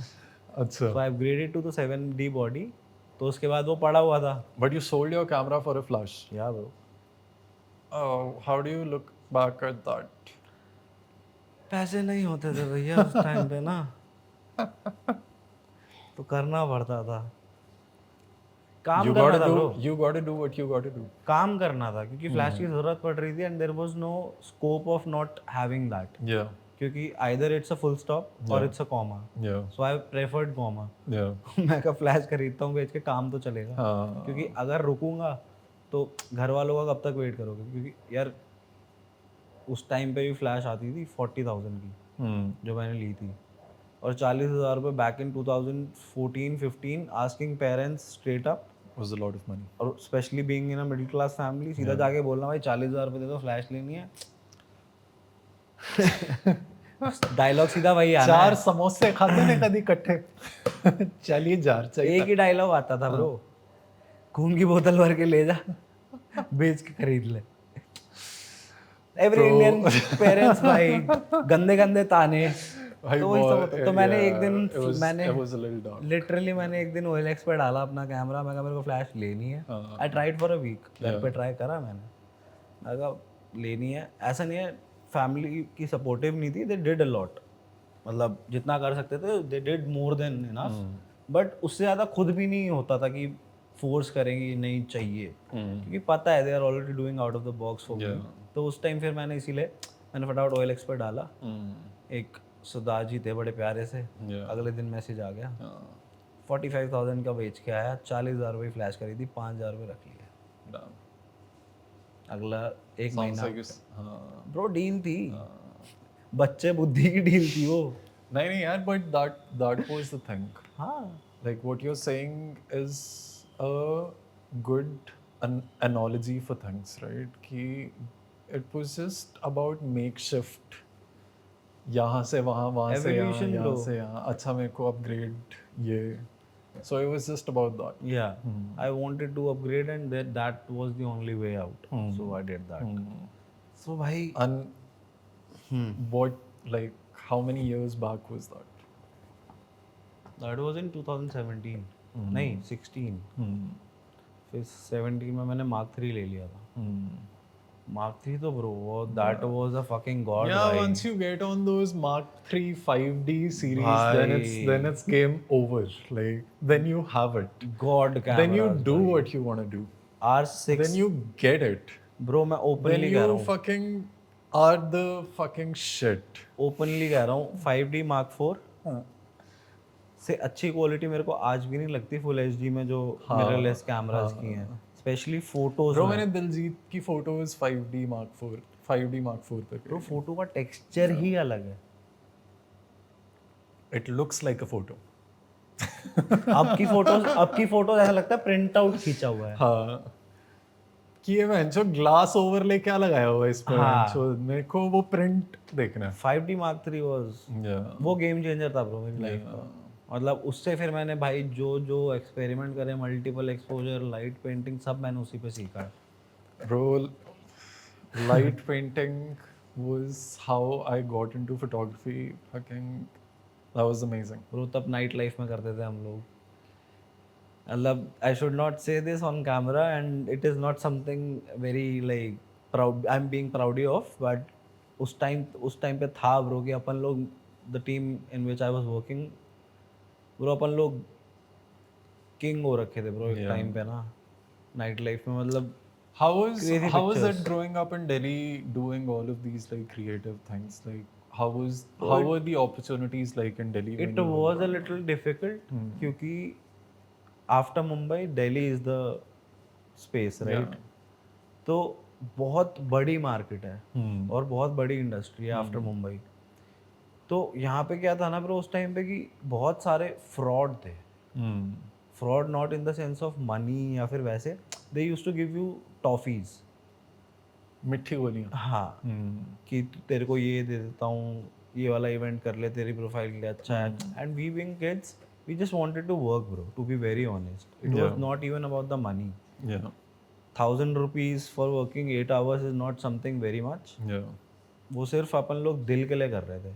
अच्छा. so I upgraded to the 7D body। तो उसके बाद वो पड़ा हुआ था। But you sold your camera for a flash. या bro Oh, how do you look back at that? पैसे नहीं होते थे भैया उस टाइम पे ना, तो करना पड़ता था। काम You करना gotta था do. Bro, You gotta do what you gotta do. काम करना था क्योंकि फ्लैश की जरूरत पड़ रही थी and there was no scope of not having that, Yeah. क्योंकि either it's a full stop और it's a comma. Yeah. So I preferred comma. Yeah. मैं का फ्लैश खरीदता हूँ बेच के, काम तो चलेगा। हाँ. क्योंकि अगर रुकूंगा तो घर वालों का कब तक वेट करोगे? क्योंकि यार उस टाइम पे भी फ्लैश आती थी 40,000 की जो मैंने ली थी, और 40,000 रुपये back in 2014-15 asking parents straight up, Was a lot of money. और specially being in a middle class family, सीधा जाके बोलना भाई 40,000 रुपये दे दो फ्लैश लेनी है। डायलॉग सीधा वही आना है। 4 समोसे खाते ने कभी इकट्ठे. चलिए जार चाहिए. एक ही डायलॉग आता था ब्रो, खून की बोतल भर के ले जा, बेच के खरीद ले। एवरी इंडियन पेरेंट्स भाई, गंदे गंदे ताने। तो वही सब होता। तो मैंने एक दिन मैंने लिटरली मैंने एक दिन OLX पे डाला अपना कैमरा, मैं कहा मेरे को फ्लैश लेनी है। I tried for a week, घर पे ट्राई करा मैंने, मैं कहा लेनी है। ऐसा नहीं है फैमिली की सपोर्टिव नहीं थी, दे डिड अ लॉट, मतलब जितना कर सकते थे they did more than enough, but उससे ज़्यादा खुद भी नहीं होता था कि फोर्स करेंगे नहीं चाहिए, क्योंकि पता है they are already doing out of the box for me. तो उस टाइम फिर मैंने इसीलिए मैंने फटाफट OLX पर डाला, एक सरदार जी थे बड़े प्यारे से, अगले दिन मैसेज आ गया, 45,000 का बेच के आया, 40,000 रुपये फ्लैश करी थी, 5,000 रुपये रख लिए। अगला एक महीना ब्रो डील थी, बच्चे बुद्धि की डील थी वो। नहीं यार, but that was the thing. हाँ Like what you're saying is a good analogy for things, right? कि it was just about makeshift. यहाँ से वहाँ, वहाँ से यहाँ, Evolution, यहाँ bro. से यहाँ. अच्छा मेरे को upgrade ये. So it was just about that. yeah, I wanted to upgrade and that was the only way out, so I did that. So भाई And what, like, how many years back was that? that was in 2017, नहीं 16, फिर 17 में मैंने Mark 3 ले लिया था। Mark 3 तो bro that was a fucking god Yeah, भाई। once you get on those Mark 3 5D series, भाई। then it's game over. Like then you have it. god cameras Then you do भाई। what you want to do. R6 Then you get it. bro मैं Then openly कह रहा you हूँ, fucking are the fucking shit. openly कह रहा हूँ 5D Mark 4 से अच्छी क्वालिटी मेरे को आज भी नहीं लगती फुल HD में जो मिररलेस कैमरास की हैं, स्पेशली फोटोज Bro, में। मैंने दिलजीत की फोटोज 5D Mark 4 पे ब्रो फोटो का टेक्सचर ही अलग है। It looks like a photo. अब की फोटो ऐसा लगता है प्रिंट आउट खींचा हुआ है। हाँ कि ये मैं जो ग्लास ओवरले क्या लगाया हुआ है इस पर, हाँ। मेरे को वो प्रिंट देखना है. 5D Mark 3 was Yeah. वो गेम चेंजर था ब्रो मेरी लाइफ का। मतलब उससे फिर मैंने भाई जो जो एक्सपेरिमेंट करे, मल्टीपल एक्सपोजर, लाइट पेंटिंग, सब मैंने उसी पे सीखा है। Bro, light painting was how I got into photography. Fucking, that was amazing. Bro तब नाइट लाइफ में करते थे हम लोग। मतलब I should not say this on camera and it is not something very like proud, I am being proud of, but उस time पे था ब्रो कि अपन लोग the team in which I was working bro, अपन लोग king हो रखे थे ब्रो एक टाइम पे ना नाइट लाइफ में। मतलब How was Crazy how was pictures. it growing up in Delhi doing all of these like creative things? Like how were the opportunities like in Delhi? when it you were- was a little difficult क्योंकि after Mumbai Delhi is the space right, तो बहुत बड़ी market है और बहुत बड़ी industry है after Mumbai. तो यहाँ पे क्या था ना ब्रो उस टाइम पे कि बहुत सारे फ्रॉड थे। Fraud not in the sense of money या फिर वैसे, they used to give you toffees. मिठी गोलियां. हाँ कि तेरे को ये दे देता हूँ, ये वाला इवेंट कर ले, तेरी प्रोफाइल के लिए अच्छा है। And we being kids we just wanted to work bro, to be very honest. It was not even about the money. Yeah. 1,000 rupees for working 8 hours is not something very much. Yeah. वो सिर्फ अपन लोग दिल के लिए कर रहे थे।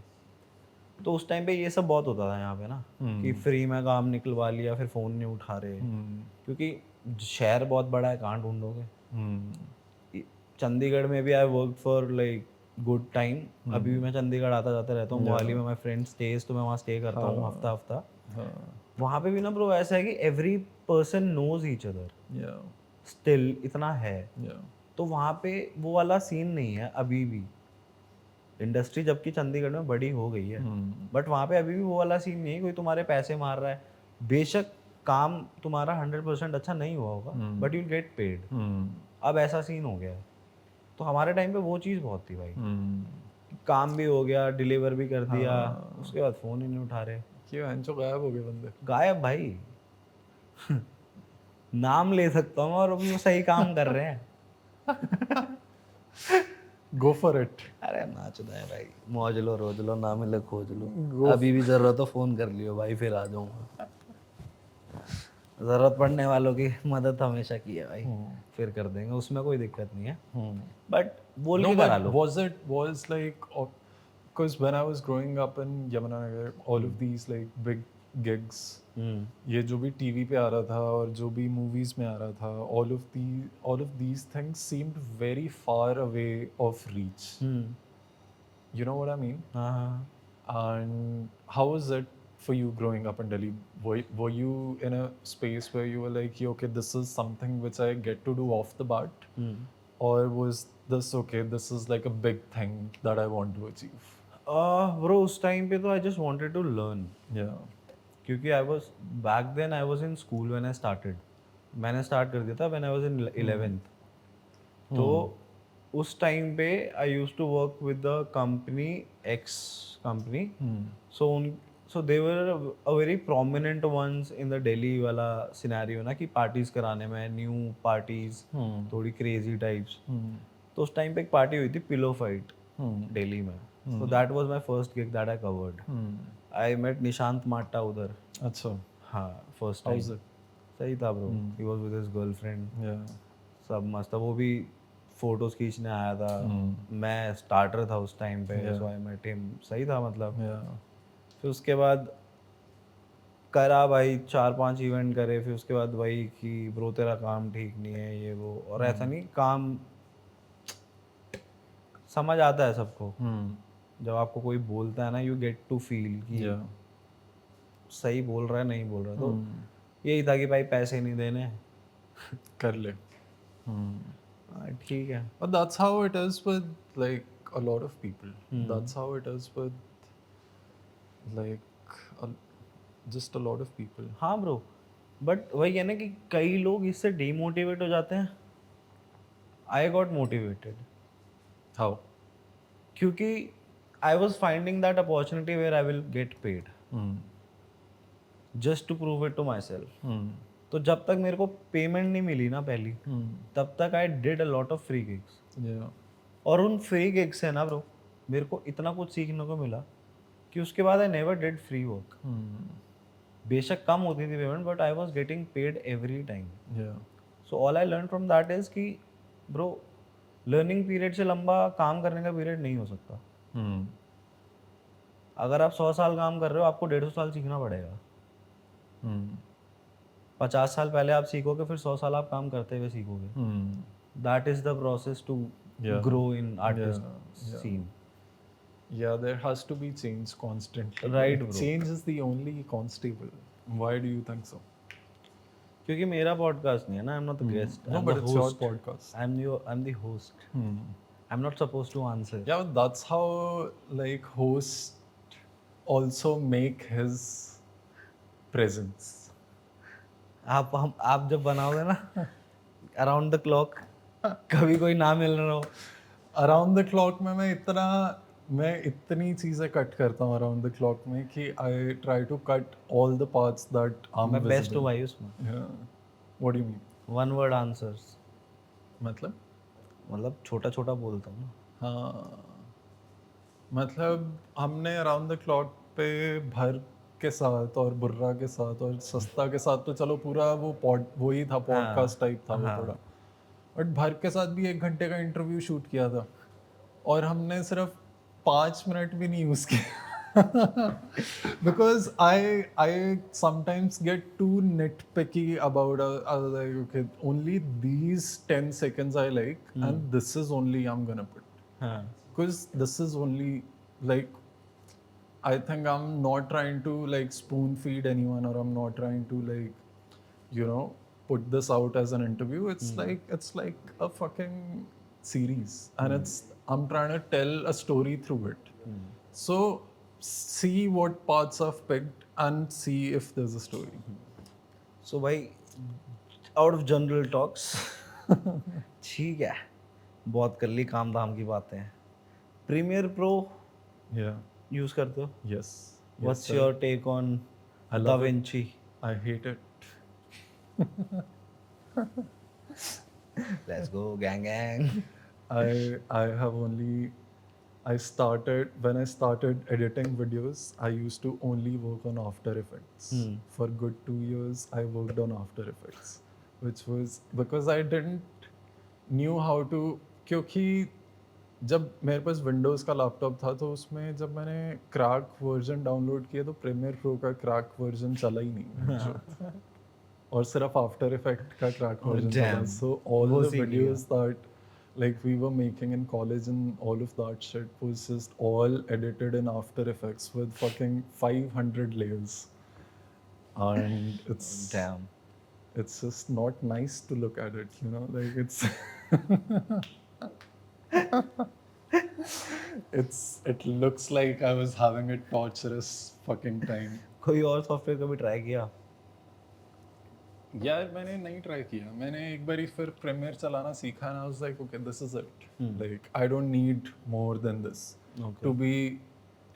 तो उस टाइम पे ये सब बहुत होता था यहाँ पे ना कि फ्री में काम निकलवा लिया, फिर फ़ोन नहीं उठा रहे, क्योंकि शहर बहुत बड़ा है, कहाँ ढूंढोगे। चंडीगढ़ में भी I work for like good time, अभी भी मैं चंडीगढ़ आता जाता रहता हूँ। मोहाली में माई फ्रेंड स्टेज, तो मैं वहाँ स्टे करता हूँ हफ्ता। वहाँ पे भी ना ब्रो ऐसा है कि every person knows each other Yeah. Still, इतना है। Yeah. तो वहाँ पे वो वाला सीन नहीं है अभी भी। इंडस्ट्री जबकि चंडीगढ़ में बड़ी हो गई है, बट वहाँ पे अभी भी वो वाला सीन नहीं है। कोई तुम्हारे पैसे मार रहा है, बेशक काम तुम्हारा 100% अच्छा नहीं हुआ होगा, बट यू गेट पेड। अब ऐसा सीन हो गया है। तो हमारे टाइम पे वो चीज़ बहुत थी भाई, काम भी हो गया, डिलीवर भी कर दिया, उसके बाद फ़ोन ही नहीं उठा रहे। क्यों अंचो गायब हो गए बंदे? गायब भाई नाम ले सकता हूँ और अभी वो सही काम कर रहे हैं। Go for it. अरे नाचता है भाई, मौज लो रोज लो, ना मिले खोज लो, अभी भी जरूरत हो फोन कर लियो भाई, फिर आ जाऊंगा। जरूरत पड़ने वालों की मदद हमेशा की है भाई, फिर कर देंगे, उसमें कोई दिक्कत नहीं है। बट बोल के करा लो। Was like because when I was growing up in Yamunanagar, all of these like big gigs, ये जो भी टीवी पे आ रहा था और जो भी मूवीज में आ रहा था, all of these things seemed very far away of reach. You know what I mean? हाँ And how was it for you growing up in Delhi? Were you in a space where you were like, "Yeah, okay, this is something which I get to do off the bat? Or was this, okay, this is like a big thing that I want to achieve? Bro, उस time पे तो I just wanted to learn. Yeah. क्योंकि I was back then I was in school when I started. मैंने start कर दिया था when I was in 11th. तो उस टाइम पे I used to work with the company ex company so they were a very prominent ones in the Delhi वाला scenario ना कि पार्टीज कराने में न्यू पार्टीज थोड़ी क्रेजी टाइप्स. तो उस टाइम पे एक पार्टी हुई थी पिलो फाइट दिल्ली में. So that was my first gig that I covered. I met Nishant Matta उधर. अच्छा. हाँ first How time. was it? सही था ब्रो. He was with his girlfriend. Yeah. सब मस्त था. वो भी फोटोज खींचने आया था. मैं स्टार्टर था उस टाइम पे. सो आई मेट हिम. सही था मतलब. Yeah. फिर उसके बाद करा भाई 4-5 इवेंट करे. फिर उसके बाद वही कि ब्रो तेरा काम ठीक नहीं है ये वो. और ऐसा नहीं काम समझ आता है सबको. जब आपको कोई बोलता है ना यू गेट टू फील कि Yeah. सही बोल रहा है नहीं बोल रहा है. तो यही था कि भाई पैसे नहीं देने. कर ले. ठीक है. But that's how it is with like a lot of people. That's how it is with like just a lot of people. हाँ ब्रो. बट वही है ना कि कई लोग इससे डीमोटिवेट हो जाते हैं. I got motivated How? क्योंकि I was finding that opportunity where I will get paid just to prove it to myself. तो जब तक मेरे को पेमेंट नहीं मिली ना पहली तब तक I did a lot of free gigs. Yeah. और उन फ्री गिग्स से ना ब्रो मेरे को इतना कुछ सीखने को मिला कि उसके बाद I never did free work. बेशक कम होती थी payment but I was getting paid every time. Yeah. So all I learn from that is कि ब्रो लर्निंग पीरियड से लंबा काम करने का पीरियड नहीं हो सकता. अगर आप 100 साल काम कर रहे हो आपको 150 साल सीखना पड़ेगा. 50 साल पहले आप सीखोगे फिर 100 साल आप काम करते हुए सीखोगे. That is the process to grow in artist scene. Yeah, there has to be change constantly. Right, bro. Change is the only constable. Why do you think so? क्योंकि मेरा पॉडकास्ट नहीं है ना. I am not the guest. No, but it's your podcast. I am the host. I am not supposed to answer. Yeah, but that's how like hosts also make his presence. आप जब बनाओगे ना around the clock कभी कोई ना मिल रहा हो. Around the clock में मैं इतनी चीजें कट करता हूँ around the clock में कि I try to cut all the parts that are मैं बेस्ट visible. हूँ भाई उसमें. Yeah. What do you mean? One word answers. मतलब छोटा छोटा बोलता हूँ ना. हाँ, मतलब हमने अराउंड द क्लॉक पे भर के साथ और बुर्रा के साथ और सस्ता के साथ तो चलो पूरा वो ही था पॉडकास्ट टाइप था वो थोड़ा. बट भर के साथ भी 1 घंटे का इंटरव्यू शूट किया था और हमने सिर्फ 5 मिनट भी नहीं यूज किया. Because I sometimes get to nitpicky about like, okay, only these 10 seconds I like and this is only I'm gonna put. हाँ. Because this is only like I think I'm not trying to like spoon feed anyone or I'm not trying to like put this out as an interview. It's like a fucking series and I'm trying to tell a story through it. So see what parts I've picked and see if there's a story. सो भाई out of general talks ठीक है बहुत कर ली काम धाम की बातें. Premiere pro Yeah. Use करते हो. Yes. What's your take on I Da love it. Vinci. I hate it. Let's go gang gang. I have only when I started editing videos, I used to only work on After Effects. For good 2 years, I worked on After Effects, which was because I didn't knew how to. क्योंकि जब मेरे पास Windows का laptop था तो उसमें जब मैंने crack version download किया तो प्रीमियर प्रो का क्रैक वर्जन चला ही नहीं. और सिर्फ आफ्टर इफेक्ट का क्रैक वर्जन चला. So all the videos that like we were making in college, and all of that shit was just all edited in After Effects with fucking 500 layers, and Damn. it's just not nice to look at it, you know, like it's it looks like I was having a torturous fucking time. कोई और software कभी try किया? यार मैंने नहीं try किया, मैंने एक बारी फिर प्रीमियर चलाना सीखा, and I was like, okay, this is it. Like I don't need more than this to be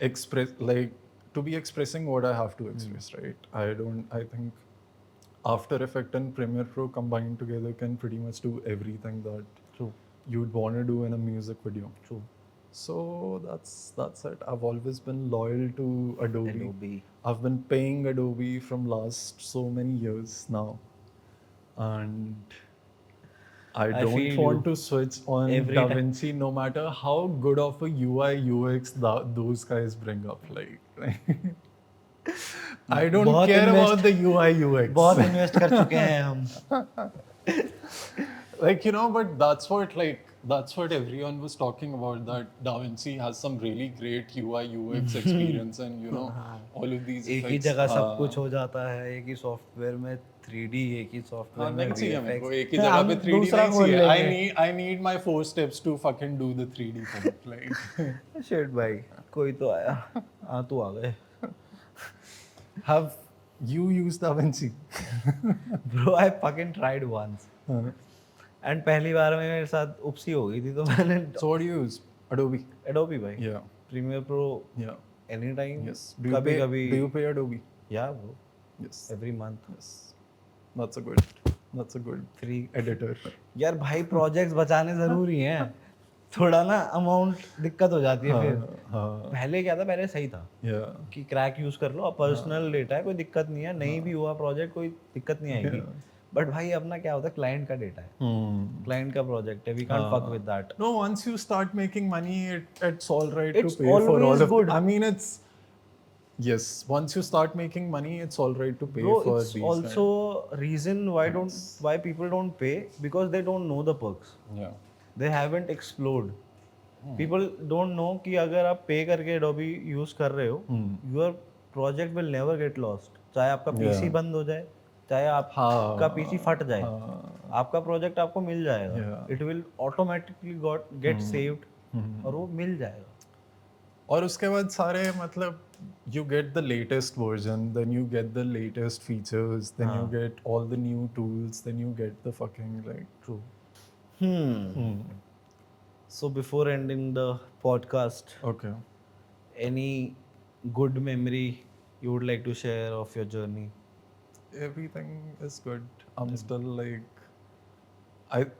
expressing what I have to express, right? I think After Effects and Premiere Pro combined together can pretty much do everything that True. you'd want to do in a music video. True. So that's it. I've always been loyal to Adobe. Adobe. I've been paying Adobe from last so many years now, and I I don't feel want you. to switch on Every time- DaVinci, no matter how good of a UI UX those guys bring up. Like I don't बहुत care invest- about the UI UX. बहुत invest कर चुके हैं हम. Like, you know, but that's what everyone was talking about, that DaVinci has some really great UI UX experience, and you know, all of these एक ही effects, जगह सब कुछ हो जाता है, एक ही सॉफ्टवेयर में 3D, एक ही सॉफ्टवेयर हाँ, में नहीं चाहिए मेरे को, VFX. एक ही जगह पे 3D दूसरा नहीं खोल चाहिए. लेंगे. I need my 4 steps to fucking do the 3D thing. Like, Shit भाई, कोई तो आया. हाँ तू आ गए. have you used DaVinci? Bro, I fucking tried once. And पहली बार में मेरे साथ उपसी हो गई थी, तो मैंने So what do you use? Adobe. Adobe भाई. Yeah. Premiere Pro Yeah. anytime. Yes. Do you कभी pay? कभी. Do you pay Adobe? Yeah bro. Yes. Every month. Yes. That's a good Free. editor. यार भाई projects बचाने जरूरी हैं. थोड़ा ना अमाउंट दिक्कत हो जाती है फिर. हाँ. पहले क्या था, पहले सही था Yeah. कि क्रैक यूज कर लो, पर्सनल डेटा है, कोई दिक्कत नहीं है, नहीं भी हुआ प्रोजेक्ट कोई दिक्कत नहीं आएगी. बट भाई अपना क्या होता है, क्लाइंट का डेटा है, क्लाइंट का प्रोजेक्ट है, we can't fuck with that. No, once you start making money, it's all right It's to pay for all always of good. I mean, it's yes. Once you start making money, it's all right to pay Bro, for it's these. also reason why people don't pay, because they don't know the perks. Yeah. They haven't explored. People don't know कि अगर आप पे करके Adobe use कर रहे हो, your project will never get lost. चाहे आपका PC बंद हो जाए, चाहे आपका PC फट जाए, आपका प्रोजेक्ट आपको मिल जाएगा. It will automatically get saved और वो मिल जाएगा. और उसके बाद सारे मतलब you get the latest version, then you get the latest features, then you get all the new tools, then you get the fucking like True. So before ending the podcast, okay. any good memory you would like to share of your journey? Everything is good. I'm still like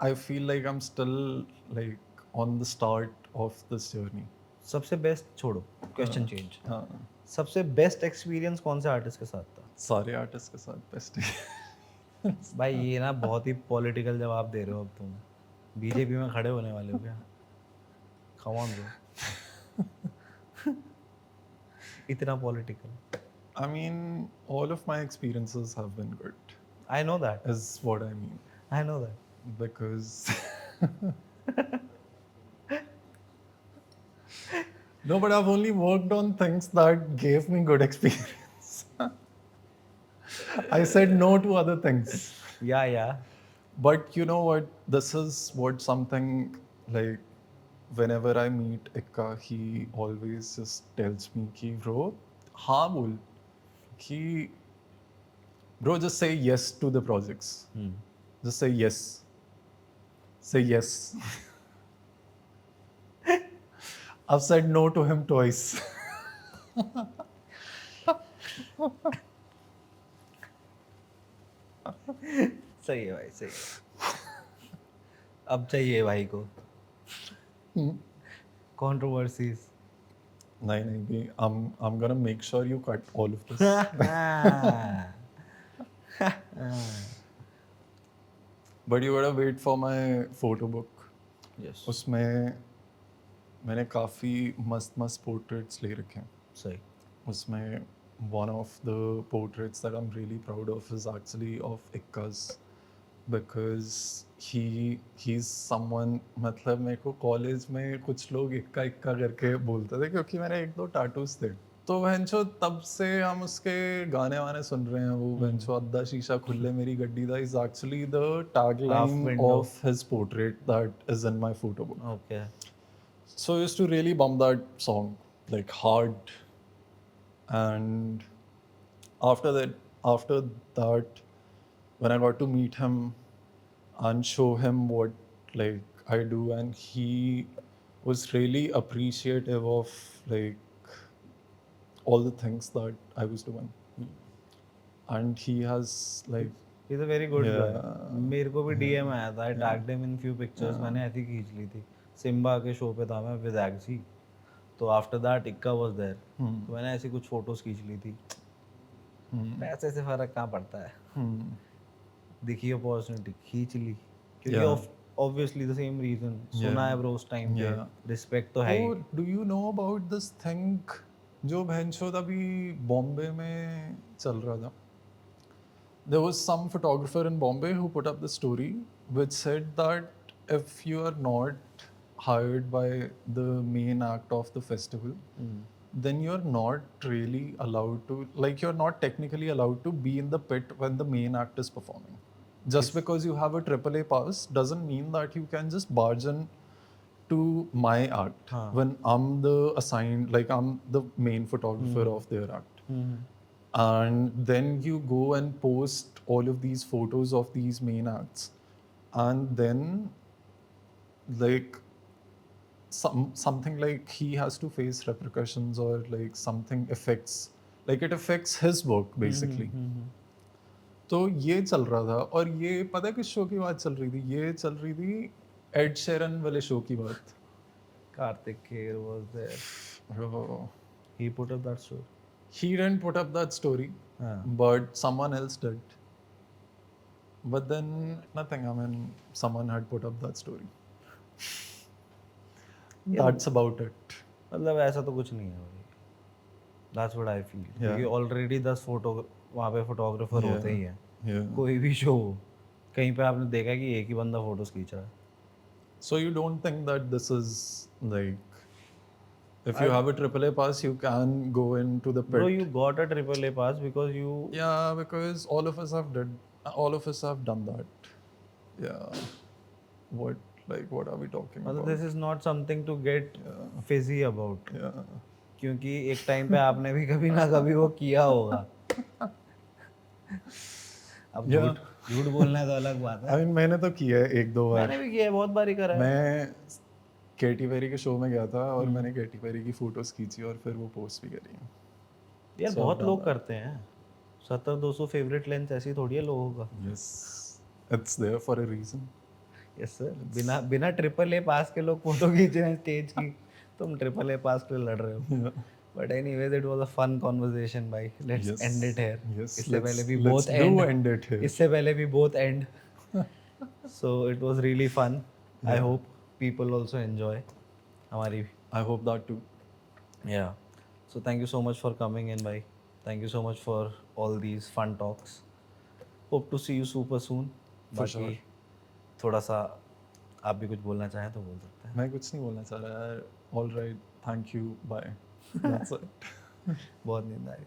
I feel like I'm still like on the start of this journey. सबसे best छोड़ो, question change. हाँ. सबसे best experience कौन से artist के साथ था? सारे आर्टिस्ट के साथ बेस्ट. भाई ये ना बहुत ही पॉलिटिकल जवाब दे रहे हो अब तुम. बीजेपी में खड़े होने वाले हो क्या? Come on bro. इतना political. I mean, all of my experiences have been good, I know that. is what I mean. I know that. Because no, but I've only worked on things that gave me good experience. I said no to other things. Yeah. But you know what? This is what something like whenever I meet Ikka, he always just tells me ki bro, हाँ बोल कि bro, just say yes to the projects. Just say yes. Say yes. I've said no to him twice. सही है भाई, सही है. अब चाहिए भाई को controversies. नहीं, I'm gonna make sure you cut all of this. But you gotta wait for my photo book. Yes. उसमें मैंने काफ़ी मस्त पोर्ट्रेट्स ले रखे हैं. सही. उसमें one of the portraits that I'm really proud of is actually of Ikka's. because he's someone, मतलब मेरे को कॉलेज में कुछ लोग इक्का इक्का करके बोलते थे क्योंकि मैंने एक दो टैटूज थे, तो वहनचो तब से हम उसके गाने वाने सुन रहे हैं। वो वहनचो अद्दा शीशा खुले मेरी गड्डी दा is actually the tagline window. of his portrait that is in my photo book. Okay. So I used to really bump that song like hard. And after that, when I got to meet him and show him what like I do, and he was really appreciative of like all the things that I was doing. And he has like He's a very good Yeah. guy. मेरे को भी DM आया था, I tagged him in few pictures. मैंने ऐसी खींच ली थी। Simba के शो पे था मैं with Agzi, तो after that इक्का was there, तो मैंने ऐसी कुछ फोटोज खींच ली थी। पैसे से फर्क कहाँ पड़ता है, दिखी अपॉर्चुनिटी खींच ली, क्योंकि obviously the same reason, सुना है bro उस टाइम पे, रिस्पेक्ट तो है ही। Oh, do you know about this thing जो बहनचोद अभी बॉम्बे में चल रहा था? There was some photographer in Bombay who put up the story which said that if you are not hired by the main act of the festival, then you're not really allowed to, like you're not technically allowed to be in the pit when the main act is performing. Just because you have a AAA pass doesn't mean that you can just barge in to my act when I'm the assigned, like I'm the main photographer of their act. And then you go and post all of these photos of these main acts, and then like something like he has to face repercussions, or like something affects, like it affects his work basically. तो ये चल रहा था, और ये पता है किस शो की बात चल रही थी? ये चल रही थी एड शेरन वाले शो की बात। Karthik Kher was there. Oh. He put up that show. He didn't put up that story, but someone else did. But then nothing. I mean, someone had put up that story. That's about it. मतलब ऐसा तो कुछ नहीं है भाई। That's what I feel. क्योंकि already 10 photo वहाँ पे फोटोग्राफर होते ही हैं। Yeah. कोई भी शो हो, कहीं पे आपने देखा कि एक ही बंदा फोटोज खींच रहा है? So you don't think that this is like, if you have a AAA pass, you can go into the pit? Bro, you got a AAA pass because you. Yeah, because all of us have done that. Yeah. What are we talking मतलब about? this is not something to get fizzy about. Yeah. क्योंकि एक time पे आपने भी कभी ना कभी वो किया होगा। अब झूठ बोलना है तो अलग बात है। I mean, मैंने तो किया है एक दो बार। मैंने भी किया है, बहुत बारी करा है। मैं केटी पेरी के शो में गया था और मैंने केटी पेरी की फोटोज खींची और फिर वो पोस्ट भी करी। यार बहुत लोग करते हैं। 70-200 फेवरेट लेंस ऐसी थोड़ी है लोगों का। Yes, it's there for a reason. Yes sir, बिना AAA पास के लोग फोटो खींच रहे हैं स्टेज की, तुम AAA पास के लिए लड़ रहे हो। But anyways it was a fun conversation भाई, लेट्स एंड इट हियर। इससे पहले भी बोथ एंड, इससे पहले भी both end. So it was really fun. I hope people also enjoy हमारी। I hope that too. Yeah. So thank you so much for coming in, bhai. Thank you so much for all these fun talks. Hope to see you super soon. For sure. थोड़ा सा आप भी कुछ बोलना चाहें तो बोल सकते हैं। मैं कुछ नहीं बोलना चाह रहा यार। All right, thank you, bye. That's it. बहुत नींद आ रही।